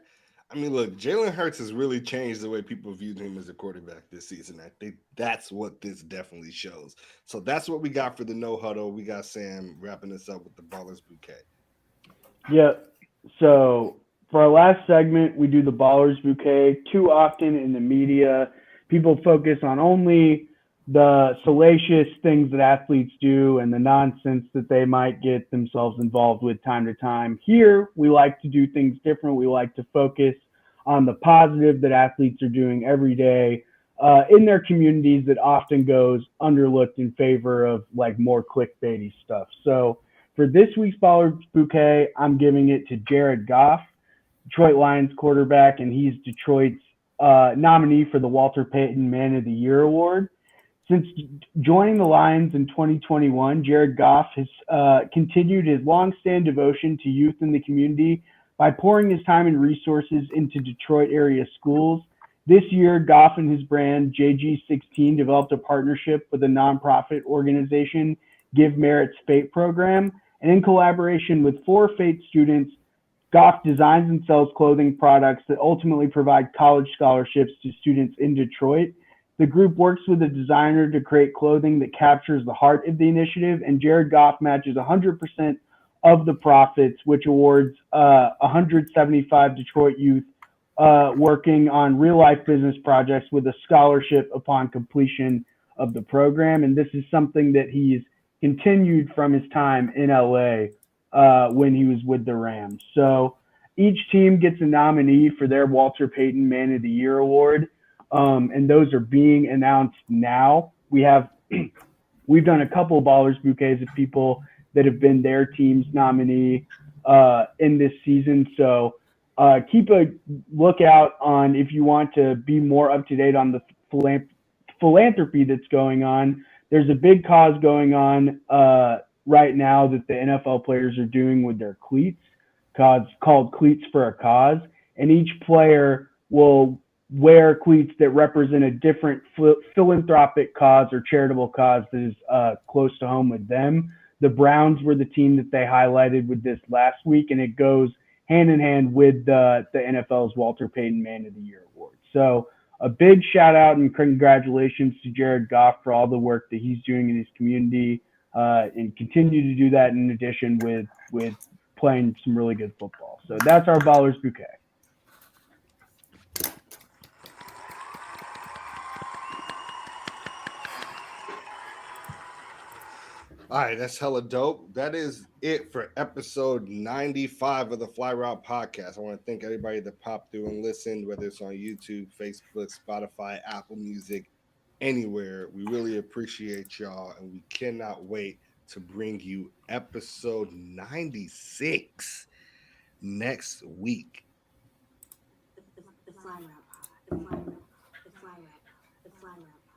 I mean, look, Jalen Hurts has really changed the way people viewed him as a quarterback this season. I think that's what this definitely shows. So that's what we got for the no huddle. We got Sam wrapping us up with the Ballers Bouquet. Yeah. So for our last segment, we do the Ballers Bouquet. Too often in the media, people focus on only the salacious things that athletes do and the nonsense that they might get themselves involved with time to time. Here, we like to do things different. We like to focus on the positive that athletes are doing every day in their communities that often goes underlooked in favor of like more clickbaity stuff. So for this week's Ballers Bouquet, I'm giving it to Jared Goff, Detroit Lions quarterback, and he's Detroit's nominee for the Walter Payton Man of the Year Award. Since joining the Lions in 2021, Jared Goff has continued his long-standing devotion to youth in the community by pouring his time and resources into Detroit area schools. This year, Goff and his brand, JG16, developed a partnership with a nonprofit organization, Give Merit's FATE program. And in collaboration with 4 FATE students, Goff designs and sells clothing products that ultimately provide college scholarships to students in Detroit. The group works with a designer to create clothing that captures the heart of the initiative, and Jared Goff matches 100% of the profits, which awards 175 Detroit youth working on real-life business projects with a scholarship upon completion of the program. And this is something that he's continued from his time in LA when he was with the Rams. So each team gets a nominee for their Walter Payton Man of the Year Award. And those are being announced now. We've done a couple of Ballers Bouquets of people that have been their team's nominee. in this season. So keep a lookout on if you want to be more up to date on the philanthropy that's going on. There's a big cause going on right now that the NFL players are doing with their cleats, called Cleats for a Cause, and each player will wear cleats that represent a different philanthropic cause or charitable cause that is close to home with them. The Browns were the team that they highlighted with this last week, and it goes hand in hand with the NFL's Walter Payton Man of the Year award. So a big shout out and congratulations to Jared Goff for all the work that he's doing in his community, and continue to do that in addition with playing some really good football. So that's our Ballers Bouquet. All right, that's hella dope. That is it for episode 95 of the Fly Route Podcast. I want to thank everybody that popped through and listened, whether it's on YouTube, Facebook, Spotify, Apple Music, anywhere. We really appreciate y'all, and we cannot wait to bring you episode 96 next week. The Fly Route Pod. The Fly Route. The Fly Route. The Fly Route.